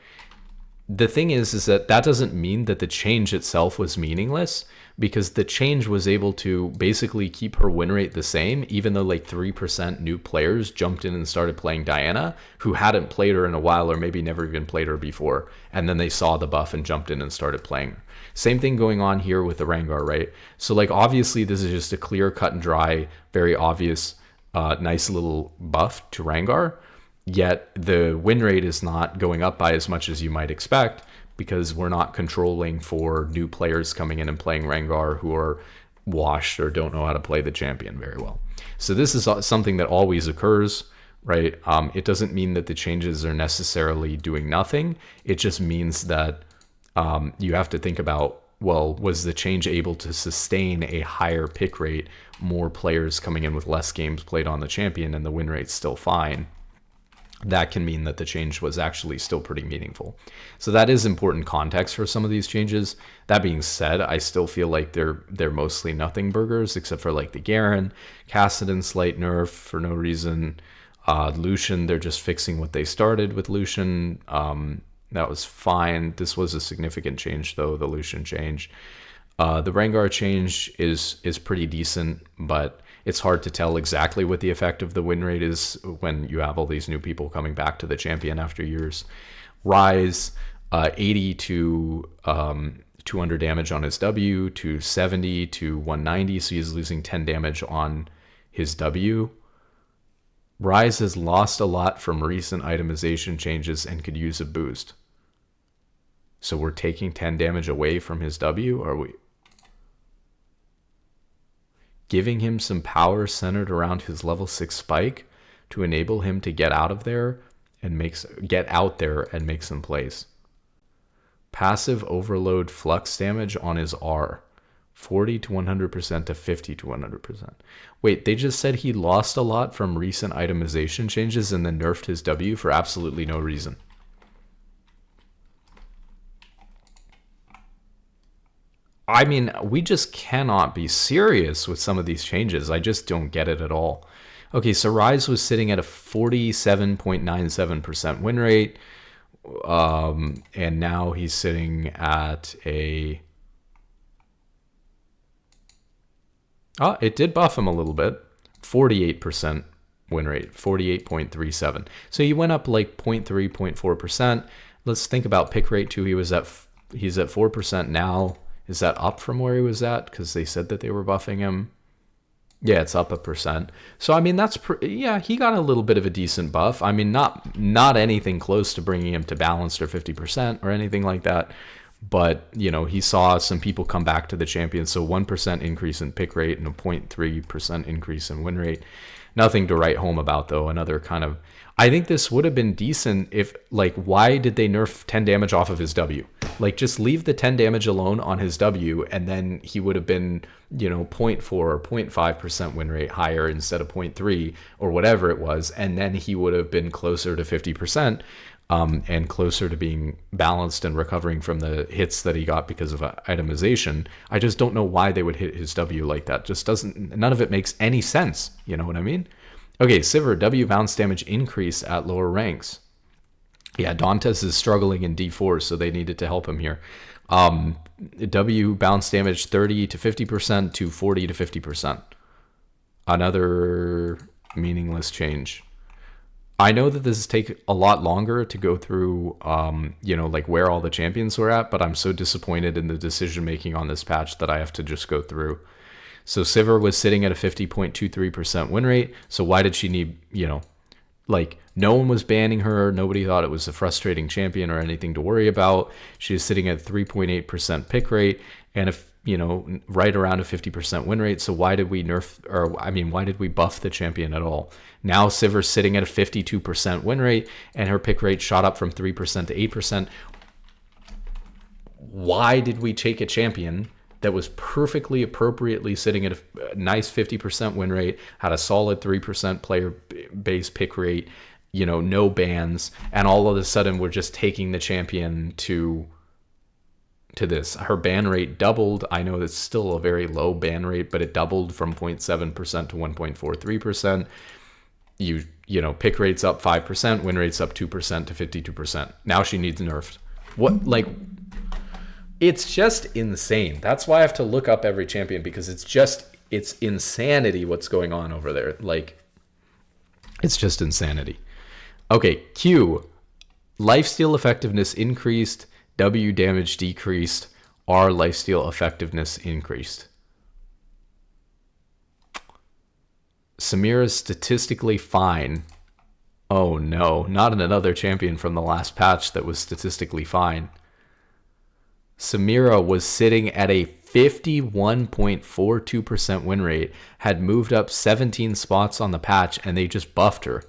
A: The thing is that doesn't mean that the change itself was meaningless, because the change was able to basically keep her win rate the same, even though 3% new players jumped in and started playing Diana who hadn't played her in a while or maybe never even played her before, and then they saw the buff and jumped in and started playing her. Same thing going on here with the Rengar, right? So obviously this is just a clear cut and dry, very obvious, nice little buff to Rengar, yet the win rate is not going up by as much as you might expect, because we're not controlling for new players coming in and playing Rengar who are washed or don't know how to play the champion very well. So this is something that always occurs, right? It doesn't mean that the changes are necessarily doing nothing. It just means that you have to think about well, was the change able to sustain a higher pick rate, more players coming in with less games played on the champion, and the win rate's still fine? That can mean that the change was actually still pretty meaningful. So that is important context for some of these changes. That being said, I still feel like they're mostly nothing burgers, except for like the Garen, Kassadin slight nerf for no reason. Lucian, they're just fixing what they started with Lucian. That was fine. This was a significant change, though, the Lucian change. The Rengar change is pretty decent, but it's hard to tell exactly what the effect of the win rate is when you have all these new people coming back to the champion after years. Ryze, 80 to 200 damage on his W, to 70 to 190, so he's losing 10 damage on his W. Ryze has lost a lot from recent itemization changes and could use a boost. So we're taking 10 damage away from his W? Are we giving him some power centered around his level 6 spike to enable him to get out there and make some plays? Passive overload flux damage on his R. 40 to 100% to 50 to 100%. Wait, they just said he lost a lot from recent itemization changes and then nerfed his W for absolutely no reason. I mean, we just cannot be serious with some of these changes. I just don't get it at all. Okay, so Ryze was sitting at a 47.97% win rate, and now he's sitting at a... Oh, it did buff him a little bit. 48% win rate, 48.37. So he went up like 0.3, 0.4%. Let's think about pick rate too. He's at 4% now. Is that up from where he was at? Because they said that they were buffing him. Yeah, it's up 1%. So, I mean, yeah, he got a little bit of a decent buff. I mean, not anything close to bringing him to balanced or 50% or anything like that. But, you know, he saw some people come back to the champion. So 1% increase in pick rate and a 0.3% increase in win rate. Nothing to write home about, though. Another kind of... I think this would have been decent if, like, why did they nerf 10 damage off of his W? Like, just leave the 10 damage alone on his W, and then he would have been, you know, 0.4 or 0.5% win rate higher instead of 0.3 or whatever it was, and then he would have been closer to 50%. And closer to being balanced and recovering from the hits that he got because of itemization. I just don't know why they would hit his W like that. Just doesn't, none of it makes any sense. You know what I mean? Okay, Sivir, W bounce damage increase at lower ranks. Yeah, Dantes is struggling in D4, so they needed to help him here. W bounce damage 30 to 50% to 40 to 50%. Another meaningless change. I know that this take a lot longer to go through, you know, like where all the champions were at, but I'm so disappointed in the decision making on this patch that I have to just go through. So Sivir was sitting at a 50.23% win rate. So why did she need, you know, like no one was banning her. Nobody thought it was a frustrating champion or anything to worry about. She was sitting at 3.8% pick rate and if, you know, right around a 50% win rate. So why did we why did we buff the champion at all? Now Sivir's sitting at a 52% win rate and her pick rate shot up from 3% to 8%. Why did we take a champion that was perfectly appropriately sitting at a nice 50% win rate, had a solid 3% player base pick rate, you know, no bans, and all of a sudden we're just taking the champion to this? Her ban rate doubled. I know that's still a very low ban rate, but it doubled from 0.7% to 1.43%. You know, pick rate's up 5%, win rate's up 2% to 52%. Now she needs nerfed. What, like, it's just insane. That's why I have to look up every champion, because it's insanity what's going on over there. Like, it's just insanity. Okay, Q, lifesteal effectiveness increased, W damage decreased, R lifesteal effectiveness increased. Samira's statistically fine. Oh no, not another champion from the last patch that was statistically fine. Samira was sitting at a 51.42% win rate, had moved up 17 spots on the patch, and they just buffed her.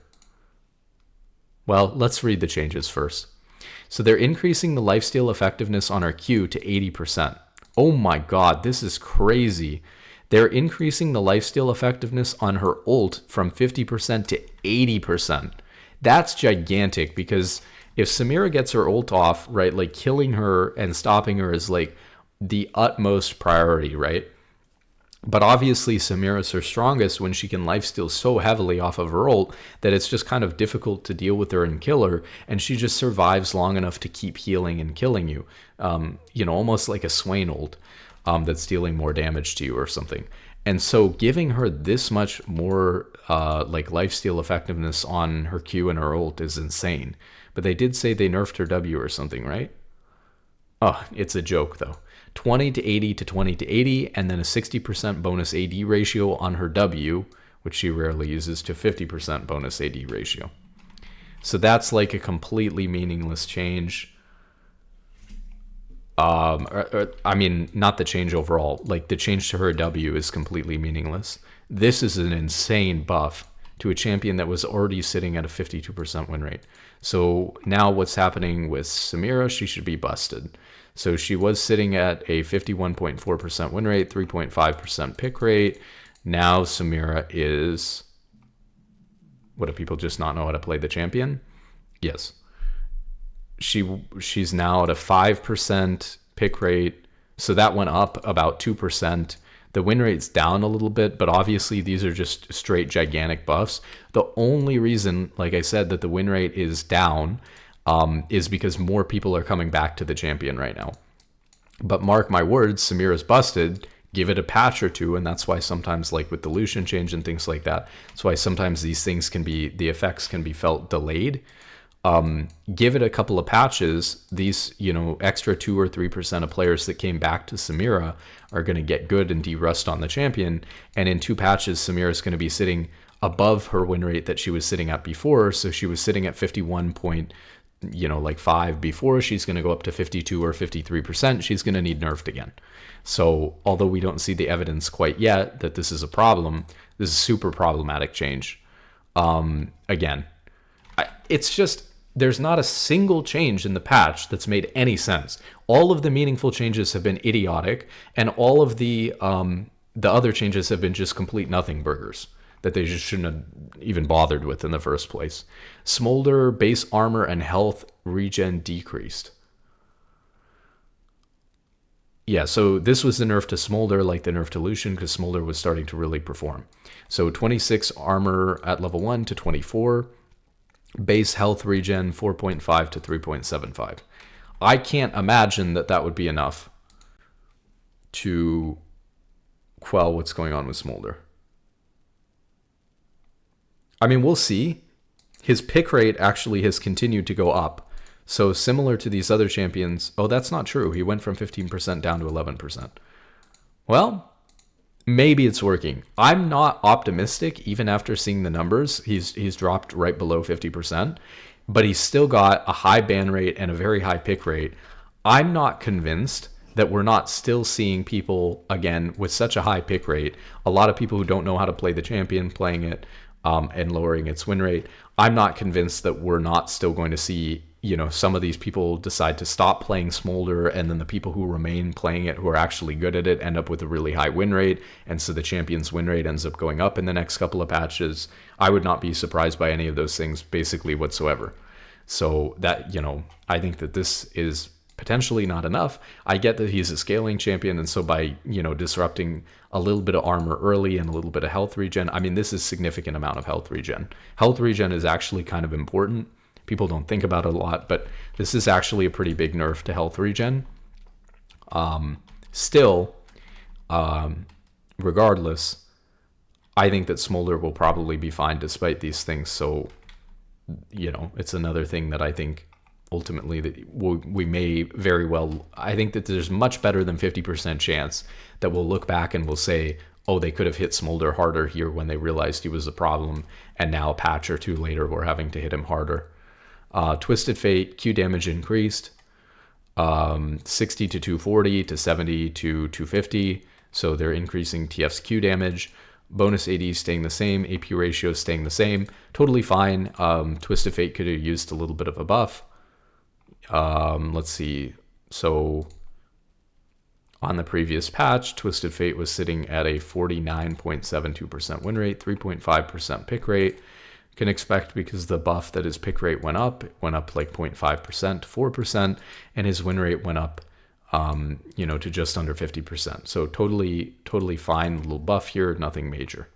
A: Well, let's read the changes first. So they're increasing the lifesteal effectiveness on our Q to 80%. Oh my god, this is crazy. They're increasing the lifesteal effectiveness on her ult from 50% to 80%. That's gigantic, because if Samira gets her ult off, right, like killing her and stopping her is like the utmost priority, right? But obviously Samira's her strongest when she can lifesteal so heavily off of her ult that it's just kind of difficult to deal with her and kill her, and she just survives long enough to keep healing and killing you. Almost like a Swain ult that's dealing more damage to you or something. And so giving her this much more like lifesteal effectiveness on her Q and her ult is insane. But they did say they nerfed her W or something, right? Oh, it's a joke though. 20 to 80 to 20 to 80, and then a 60% bonus AD ratio on her W, which she rarely uses, to 50% bonus AD ratio. So that's like a completely meaningless change. I mean, not the change overall. Like, the change to her W is completely meaningless. This is an insane buff to a champion that was already sitting at a 52% win rate. So now what's happening with Samira, she should be busted. So she was sitting at a 51.4% win rate, 3.5% pick rate. Now Samira is... What, do people just not know how to play the champion? Yes. She's now at a 5% pick rate. So that went up about 2%. The win rate's down a little bit, but obviously these are just straight gigantic buffs. The only reason, like I said, that the win rate is down is because more people are coming back to the champion right now. But mark my words, Samira's busted. Give it a patch or two, and that's why sometimes, like with the Lucian change and things like that, that's why sometimes these things the effects can be felt delayed. Give it a couple of patches, these, extra 2 or 3% of players that came back to Samira are going to get good and de-rust on the champion. And in 2 patches, Samira is going to be sitting above her win rate that she was sitting at before. So she was sitting at 51.5 before. She's going to go up to 52 or 53%. She's going to need nerfed again. So although we don't see the evidence quite yet that this is a problem, this is super problematic change. Again, it's just, there's not a single change in the patch that's made any sense. All of the meaningful changes have been idiotic, and all of the other changes have been just complete nothing burgers that they just shouldn't have even bothered with in the first place. Smolder base armor and health regen decreased. Yeah, so this was the nerf to Smolder, like the nerf to Lucian, because Smolder was starting to really perform. So 26 armor at level 1 to 24. Base health regen 4.5 to 3.75. I can't imagine that would be enough to quell what's going on with Smolder. I mean, we'll see. His pick rate actually has continued to go up. So similar to these other champions... Oh, that's not true. He went from 15% down to 11%. Well, maybe it's working. I'm not optimistic, even after seeing the numbers. He's dropped right below 50%, but he's still got a high ban rate and a very high pick rate. I'm not convinced that we're not still seeing people, again, with such a high pick rate, a lot of people who don't know how to play the champion playing it and lowering its win rate. I'm not convinced that we're not still going to see, some of these people decide to stop playing Smolder, and then the people who remain playing it, who are actually good at it, end up with a really high win rate, and so the champion's win rate ends up going up in the next couple of patches. I would not be surprised by any of those things basically whatsoever. So that, I think that this is potentially not enough. I get that he's a scaling champion, and so by, disrupting a little bit of armor early and a little bit of health regen, I mean, this is a significant amount of health regen. Health regen is actually kind of important. People don't think about it a lot, but this is actually a pretty big nerf to health regen. Still, regardless, I think that Smolder will probably be fine despite these things. So, it's another thing that I think ultimately that we may very well... I think that there's much better than 50% chance that we'll look back and we'll say, oh, they could have hit Smolder harder here when they realized he was a problem, and now a patch or two later we're having to hit him harder. Twisted Fate, Q damage increased 60 to 240 to 70 to 250. So they're increasing TF's Q damage. Bonus AD staying the same. AP ratio staying the same. Totally fine. Twisted Fate could have used a little bit of a buff. Let's see. So On the previous patch, Twisted Fate was sitting at a 49.72% win rate, 3.5% pick rate. Can expect because the buff that his pick rate went up like 0.5% to 4%, and his win rate went up, to just under 50%. So totally fine little buff here, nothing major.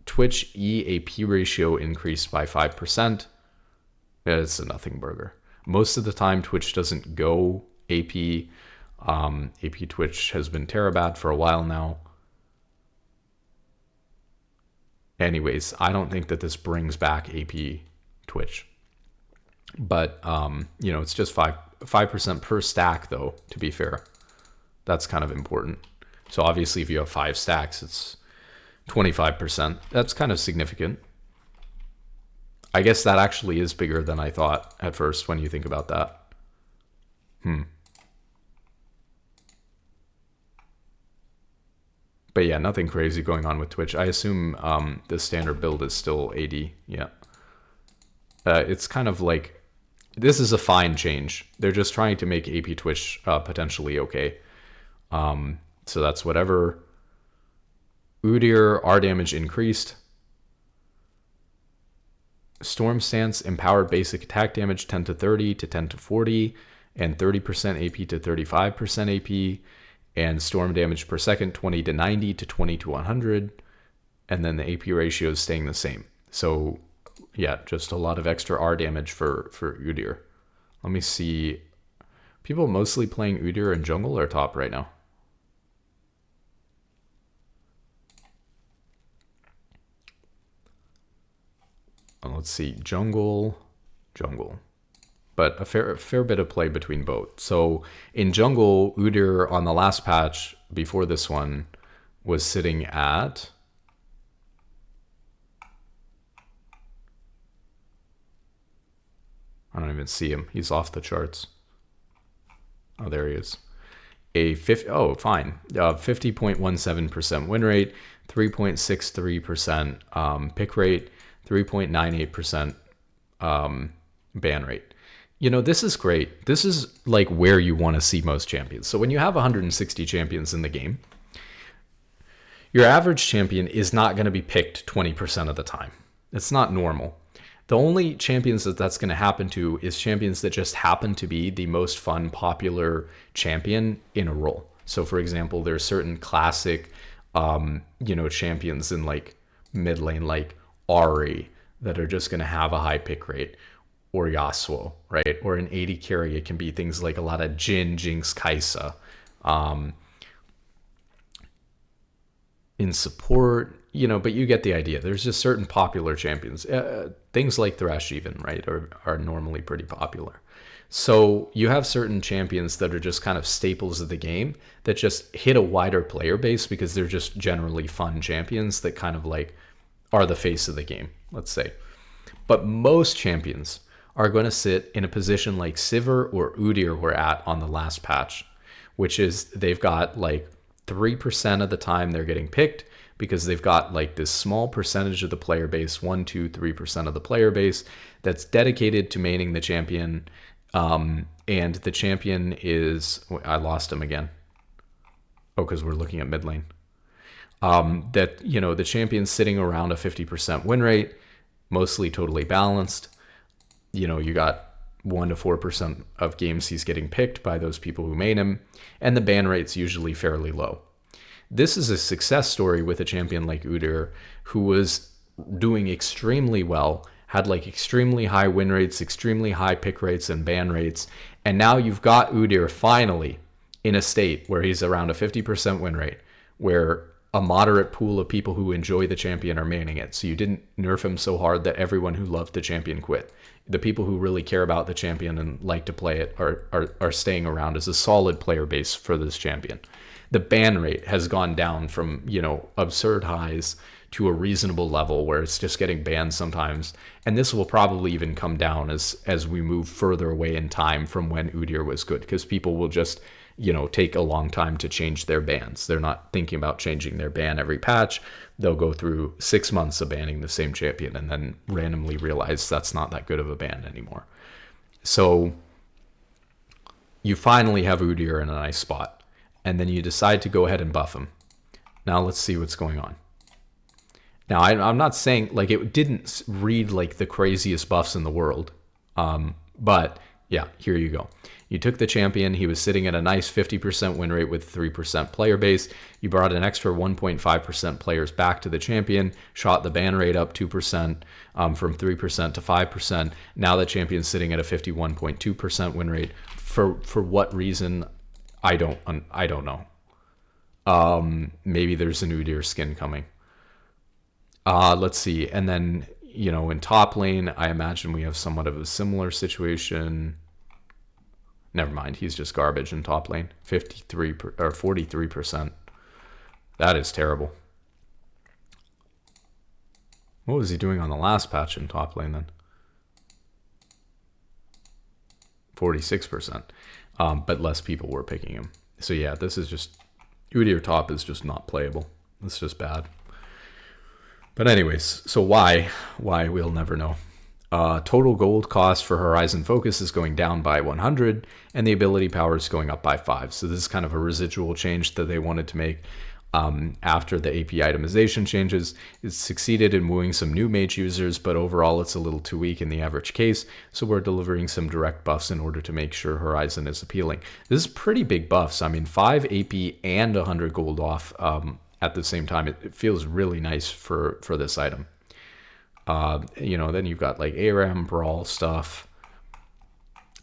A: Twitch EAP ratio increased by 5%. It's a nothing burger. Most of the time, Twitch doesn't go AP. AP Twitch has been Terabad for a while now. Anyways, I don't think that this brings back AP Twitch. But, it's just 5% per stack, though, to be fair. That's kind of important. So obviously, if you have 5 stacks, it's 25%. That's kind of significant. I guess that actually is bigger than I thought at first when you think about that. But yeah, nothing crazy going on with Twitch. I assume the standard build is still AD. Yeah. It's kind of like, this is a fine change. They're just trying to make AP Twitch potentially okay. So that's whatever. Udyr, R damage increased. Storm Stance empowered basic attack damage 10 to 30 to 10 to 40, and 30% AP to 35% AP. And storm damage per second, 20 to 90 to 20 to 100. And then the AP ratio is staying the same. So, yeah, just a lot of extra R damage for Udyr. Let me see. People mostly playing Udyr in jungle or top right now? Let's see. Jungle. But a fair bit of play between both. So in jungle, Udyr on the last patch before this one was sitting at I don't even see him. He's off the charts. Oh, there he is. Fine. 50.17% win rate, 3.63% pick rate, 3.98% ban rate. This is great. This is like where you want to see most champions. So when you have 160 champions in the game, your average champion is not going to be picked 20% of the time. It's not normal. The only champions that's going to happen to is champions that just happen to be the most fun, popular champion in a role. So for example, there's certain classic, champions in like mid lane, like Ahri, that are just going to have a high pick rate. Or Yasuo, right? Or in AD carry, it can be things like a lot of Jhin, Jinx, Kai'Sa. In support, but you get the idea. There's just certain popular champions. Things like Thresh even, right, are normally pretty popular. So you have certain champions that are just kind of staples of the game that just hit a wider player base because they're just generally fun champions that kind of like are the face of the game, let's say. But most champions are going to sit in a position like Sivir or Udyr were at on the last patch, which is they've got like 3% of the time they're getting picked because they've got like this small percentage of the player base, 1, 2, 3% of the player base that's dedicated to maining the champion. And the champion is, I lost him again. Oh, because we're looking at mid lane. The champion's sitting around a 50% win rate, mostly totally balanced. You got 1 to 4% of games he's getting picked by those people who main him, and the ban rate's usually fairly low. This is a success story with a champion like Udyr, who was doing extremely well, had like extremely high win rates, extremely high pick rates and ban rates, and now you've got Udyr finally in a state where he's around a 50% win rate, where a moderate pool of people who enjoy the champion are manning it. So you didn't nerf him so hard that everyone who loved the champion quit. The people who really care about the champion and like to play it are staying around as a solid player base for this champion. The ban rate has gone down from, absurd highs to a reasonable level where it's just getting banned sometimes. And this will probably even come down as we move further away in time from when Udyr was good, because people will just, take a long time to change their bans. They're not thinking about changing their ban every patch. They'll go through 6 months of banning the same champion and then randomly realize that's not that good of a ban anymore. So you finally have Udyr in a nice spot. and then you decide to go ahead and buff him. Now let's see what's going on. Now, I'm not saying, like, it didn't read like the craziest buffs in the world. But, yeah, here you go. You took the champion. He was sitting at a nice 50% win rate with 3% player base. You brought an extra 1.5% players back to the champion, shot the ban rate up 2% from 3% to 5%. Now the champion's sitting at a 51.2% win rate. For what reason, I don't know. Maybe there's a new Udyr skin coming. Let's see. And then, you know, in top lane, I imagine we have somewhat of a similar situation. Never mind. He's just garbage in top lane. 43%. That is terrible. What was he doing on the last patch in top lane then? 46%. But less people were picking him. So yeah, this is just... Udyr top is just not playable. It's just bad. But anyways, so why? Why, we'll never know. Total gold cost for Horizon Focus is going down by 100, and the ability power is going up by 5. So this is kind of a residual change that they wanted to make after the AP itemization changes. It's succeeded in wooing some new mage users, but overall it's a little too weak in the average case, so we're delivering some direct buffs in order to make sure Horizon is appealing. This is pretty big buffs. I mean, 5 AP and 100 gold off at the same time. It feels really nice for this item. You know, then you've got like ARAM, Brawl stuff.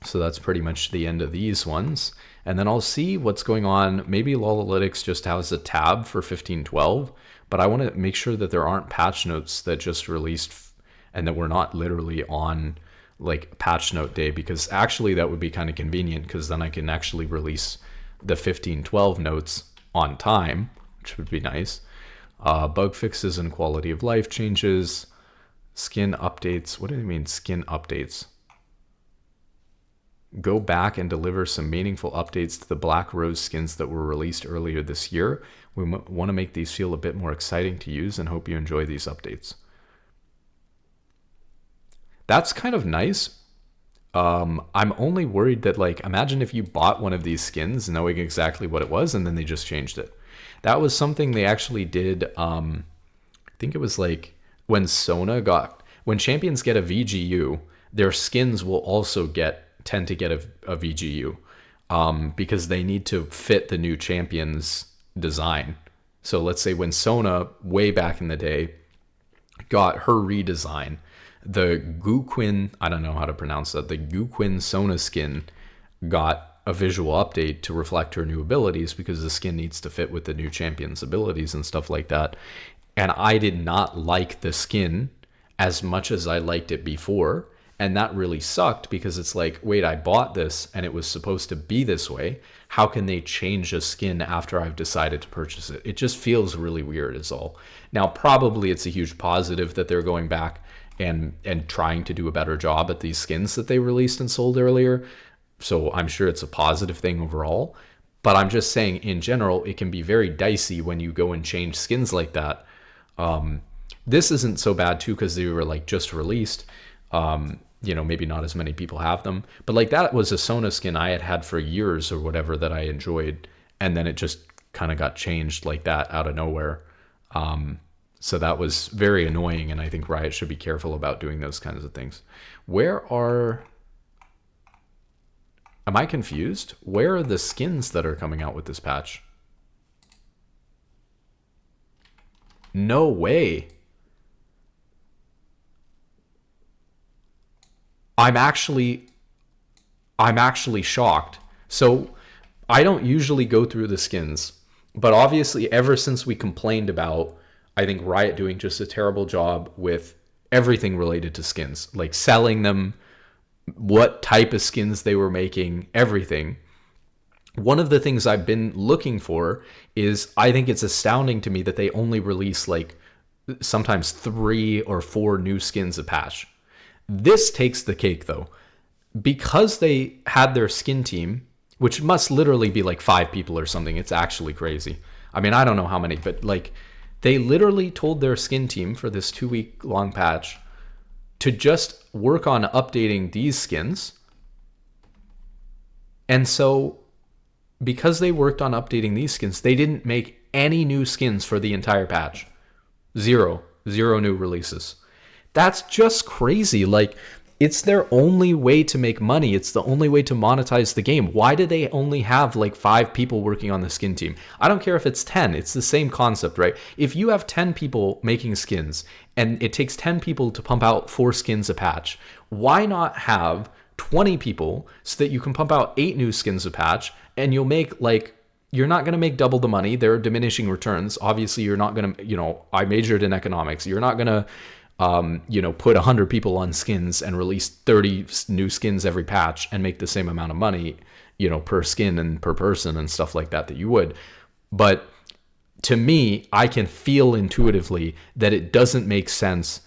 A: So that's pretty much the end of these ones. And then I'll see what's going on. Maybe Lolalytics just has a tab for 1512, but I want to make sure that there aren't patch notes that just released and that we're not literally on like patch note day, because actually that would be kind of convenient, because then I can actually release the 1512 notes on time, which would be nice. Bug fixes and quality of life changes. Skin updates. What do they mean, skin updates? Go back and deliver some meaningful updates to the Black Rose skins that were released earlier this year. We want to make these feel a bit more exciting to use and hope you enjoy these updates. That's kind of nice. I'm only worried that, like, imagine if you bought one of these skins knowing exactly what it was and then they just changed it. That was something they actually did. I think it was like when when champions get a VGU, their skins will also tend to get a VGU because they need to fit the new champion's design. So let's say when Sona, way back in the day, got her redesign, the Guquin, I don't know how to pronounce that, the Guquin Sona skin got a visual update to reflect her new abilities because the skin needs to fit with the new champion's abilities and stuff like that. And I did not like the skin as much as I liked it before. And that really sucked because it's like, wait, I bought this and it was supposed to be this way. How can they change a skin after I've decided to purchase it? It just feels really weird is all. Now, probably it's a huge positive that they're going back and trying to do a better job at these skins that they released and sold earlier. So I'm sure it's a positive thing overall. But I'm just saying, in general, it can be very dicey when you go and change skins like that. This isn't so bad too because they were like just released. You know, maybe not as many people have them, but like that was a Sona skin I had for years or whatever that I enjoyed, and then it just kind of got changed like that out of nowhere. So that was very annoying, and I think Riot should be careful about doing those kinds of things. Am I confused? Where are the skins that are coming out with this patch? No way. I'm actually shocked. So I don't usually go through the skins, but obviously ever since we complained about, I think, Riot doing just a terrible job with everything related to skins, like selling them, what type of skins they were making, everything. One of the things I've been looking for is, I think it's astounding to me that they only release like sometimes 3 or 4 new skins a patch. This takes the cake though, because they had their skin team, which must literally be like 5 people or something. It's actually crazy. I mean, I don't know how many, but like they literally told their skin team for this 2-week long patch to just work on updating these skins. And so because they worked on updating these skins, they didn't make any new skins for the entire patch. Zero new releases. That's just crazy. Like, it's their only way to make money. It's the only way to monetize the game. Why do they only have like 5 people working on the skin team? I don't care if it's 10. It's the same concept, right? If you have 10 people making skins and it takes 10 people to pump out 4 skins a patch, why not have 20 people so that you can pump out 8 new skins a patch, and you'll make like, you're not going to make double the money. There are diminishing returns. Obviously, you're not going to, I majored in economics. You're not going to put 100 people on skins and release 30 new skins every patch and make the same amount of money, per skin and per person and stuff like that you would. But to me, I can feel intuitively that it doesn't make sense.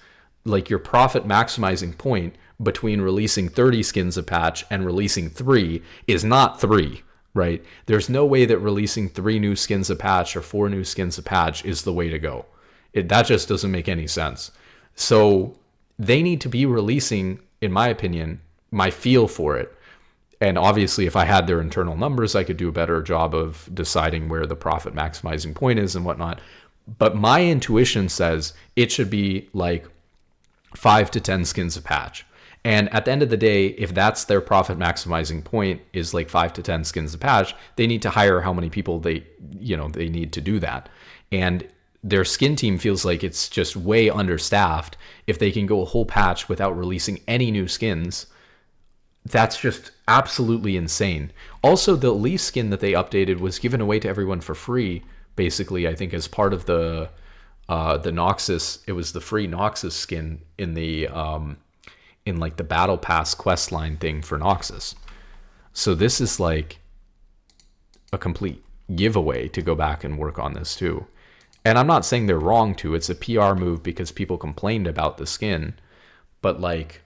A: Like, your profit maximizing point between releasing 30 skins a patch and releasing 3 is not 3, right? There's no way that releasing 3 new skins a patch or 4 new skins a patch is the way to go. That just doesn't make any sense. So they need to be releasing, in my opinion, my feel for it. And obviously, if I had their internal numbers, I could do a better job of deciding where the profit maximizing point is and whatnot. But my intuition says it should be like 5 to 10 skins a patch. And at the end of the day, if that's their profit maximizing point is like 5 to 10 skins a patch, they need to hire how many people they need to do that. And their skin team feels like it's just way understaffed. If they can go a whole patch without releasing any new skins, that's just absolutely insane. Also, the Elise skin that they updated was given away to everyone for free, basically, I think as part of the Noxus. It was the free Noxus skin in the in like the Battle Pass quest line thing for Noxus. So this is like a complete giveaway to go back and work on this too. And I'm not saying they're wrong to. It's a PR move because people complained about the skin. But like,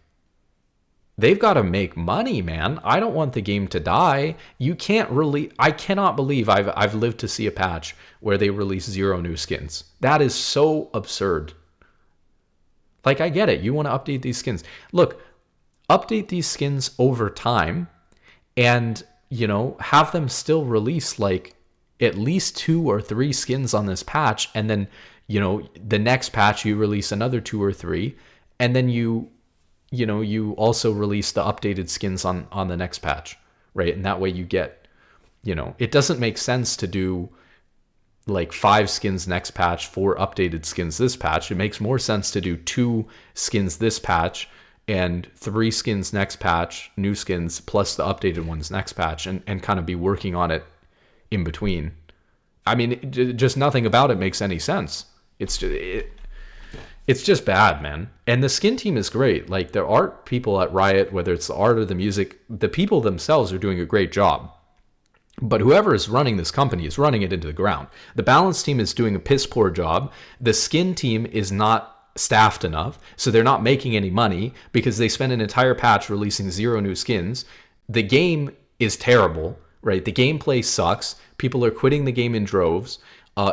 A: they've got to make money, man. I don't want the game to die. You can't really... I cannot believe I've lived to see a patch where they release 0 new skins. That is so absurd. Like, I get it. You want to update these skins. Look, update these skins over time and, have them still release like at least 2 or 3 skins on this patch, and then the next patch you release another 2 or 3, and then you also release the updated skins on the next patch, right? And that way you get, it doesn't make sense to do like 5 skins next patch, 4 updated skins this patch. It makes more sense to do 2 skins this patch and 3 skins next patch, new skins plus the updated ones next patch, and kind of be working on it in between. I mean, just nothing about it makes any sense. It's just bad, man. And the skin team is great. Like, there are people at Riot, whether it's the art or the music, the people themselves are doing a great job. But whoever is running this company is running it into the ground. The balance team is doing a piss poor job. The skin team is not staffed enough, so they're not making any money because they spent an entire patch releasing 0 new skins. The game is terrible, right? The gameplay sucks. People are quitting the game in droves.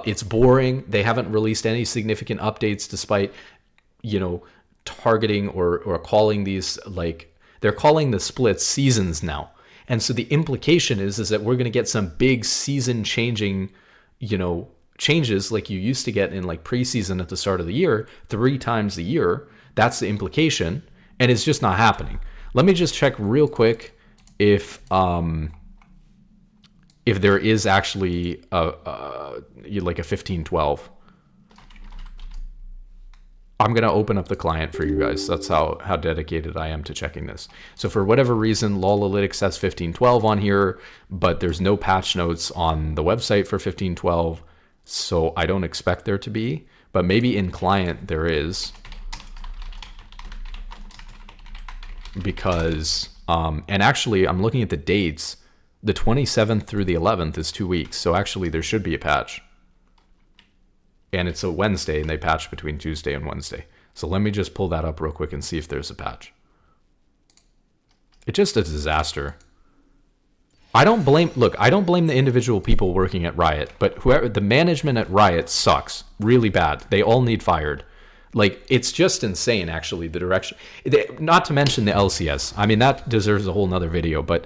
A: It's boring. They haven't released any significant updates despite, targeting or calling these, like, they're calling the splits seasons now. And so the implication is that we're going to get some big season changing, changes like you used to get in like preseason at the start of the year, 3 times a year. That's the implication. And it's just not happening. Let me just check real quick if there is actually like a 1512. I'm going to open up the client for you guys. That's how dedicated I am to checking this. So for whatever reason, LOLalytics says 1512 on here, but there's no patch notes on the website for 1512. So I don't expect there to be, but maybe in client there is. Because, and actually I'm looking at the dates. The 27th through the 11th is 2 weeks. So actually there should be a patch. And it's a Wednesday, and they patch between Tuesday and Wednesday. So let me just pull that up real quick and see if there's a patch. It's just a disaster. I don't blame the individual people working at Riot, but the management at Riot sucks really bad. They all need fired. Like, it's just insane, actually, the direction. Not to mention the LCS. I mean, that deserves a whole nother video, but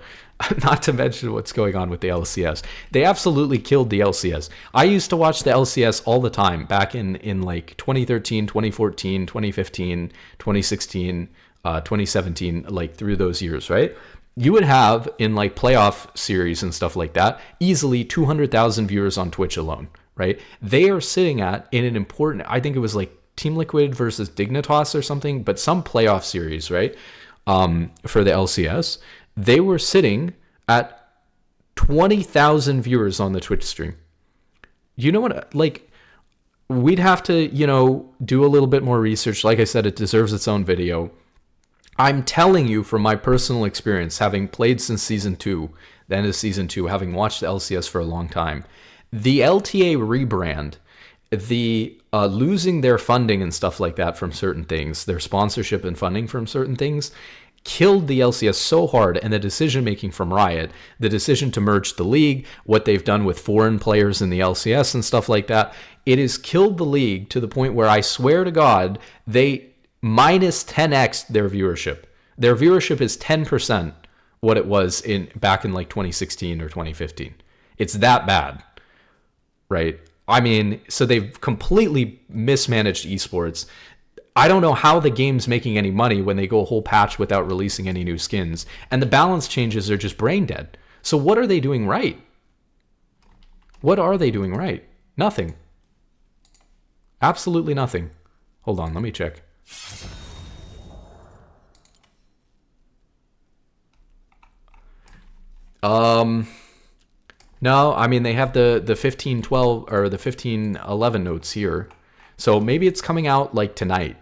A: not to mention what's going on with the LCS. They absolutely killed the LCS. I used to watch the LCS all the time back in like 2013, 2014, 2015, 2016, 2017, like through those years, right? You would have, in like playoff series and stuff like that, easily 200,000 viewers on Twitch alone, right? They are sitting at, in an important, I think it was like Team Liquid versus Dignitas or something, but some playoff series, right? For the LCS, they were sitting at 20,000 viewers on the Twitch stream. You know what? Like, we'd have to, do a little bit more research. Like I said, it deserves its own video. I'm telling you from my personal experience, having played since Season 2, the end of Season 2, having watched the LCS for a long time, the LTA rebrand, the losing their funding and stuff like that from certain things, their sponsorship and funding from certain things, killed the LCS so hard. And the decision making from Riot, the decision to merge the league, what they've done with foreign players in the LCS and stuff like that, it has killed the league to the point where I swear to God, they minus 10x their viewership. Their viewership is 10% what it was back in like 2016 or 2015. It's that bad, right? I mean, so they've completely mismanaged esports. I don't know how the game's making any money when they go a whole patch without releasing any new skins. And the balance changes are just brain dead. So what are they doing right? What are they doing right? Nothing. Absolutely nothing. Hold on, let me check. No, I mean, they have the 1512 or the 1511 notes here. So maybe it's coming out like tonight.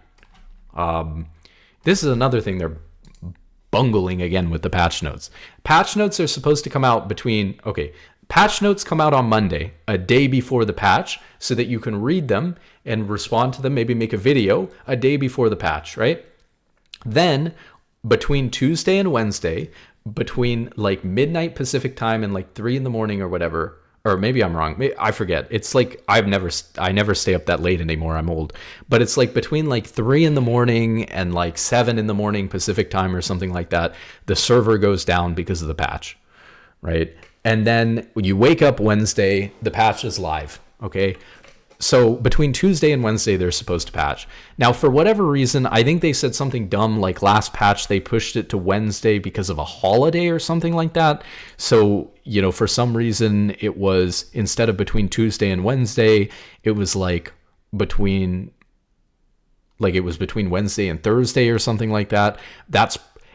A: This is another thing they're bungling again with the patch notes. Patch notes are supposed to come out patch notes come out on Monday, a day before the patch, so that you can read them and respond to them, maybe make a video a day before the patch, right? Then between Tuesday and Wednesday, between like midnight Pacific time and like 3 a.m. or whatever, or maybe I'm wrong. I forget. It's like I never stay up that late anymore. I'm old. But it's like between like 3 a.m. and like 7 a.m. Pacific time or something like that, the server goes down because of the patch, right? And then when you wake up Wednesday, the patch is live, okay? So between Tuesday and Wednesday, they're supposed to patch. Now, for whatever reason, I think they said something dumb, like last patch, they pushed it to Wednesday because of a holiday or something like that. So, for some reason, it was, instead of between Tuesday and Wednesday, it was between Wednesday and Thursday or something like that.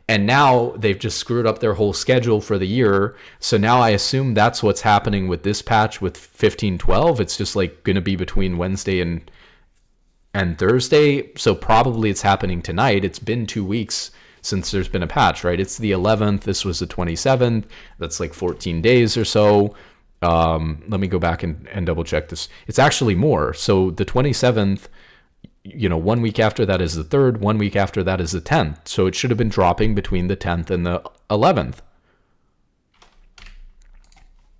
A: And now they've just screwed up their whole schedule for the year. So now I assume that's what's happening with this patch with 1512. It's just like going to be between Wednesday and Thursday. So probably it's happening tonight. It's been 2 weeks since there's been a patch, right? It's the 11th. This was the 27th. That's like 14 days or so. Let me go back and double check this. It's actually more. So the 27th, 1 week after that is the 3rd, 1 week after that is the 10th. So it should have been dropping between the 10th and the 11th.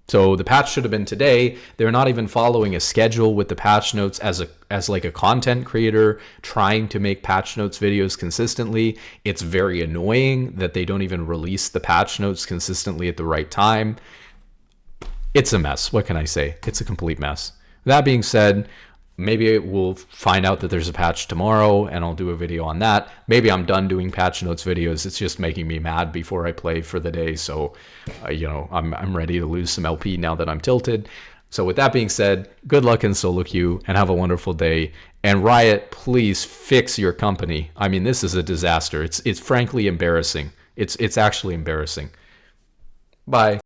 A: So the patch should have been today. They're not even following a schedule with the patch notes as like a content creator trying to make patch notes videos consistently. It's very annoying that they don't even release the patch notes consistently at the right time. It's a mess. What can I say? It's a complete mess. That being said, maybe we'll find out that there's a patch tomorrow and I'll do a video on that. Maybe I'm done doing patch notes videos. It's just making me mad before I play for the day. So, I'm ready to lose some LP now that I'm tilted. So with that being said, good luck in solo queue and have a wonderful day. And Riot, please fix your company. I mean, this is a disaster. It's frankly embarrassing. It's actually embarrassing. Bye.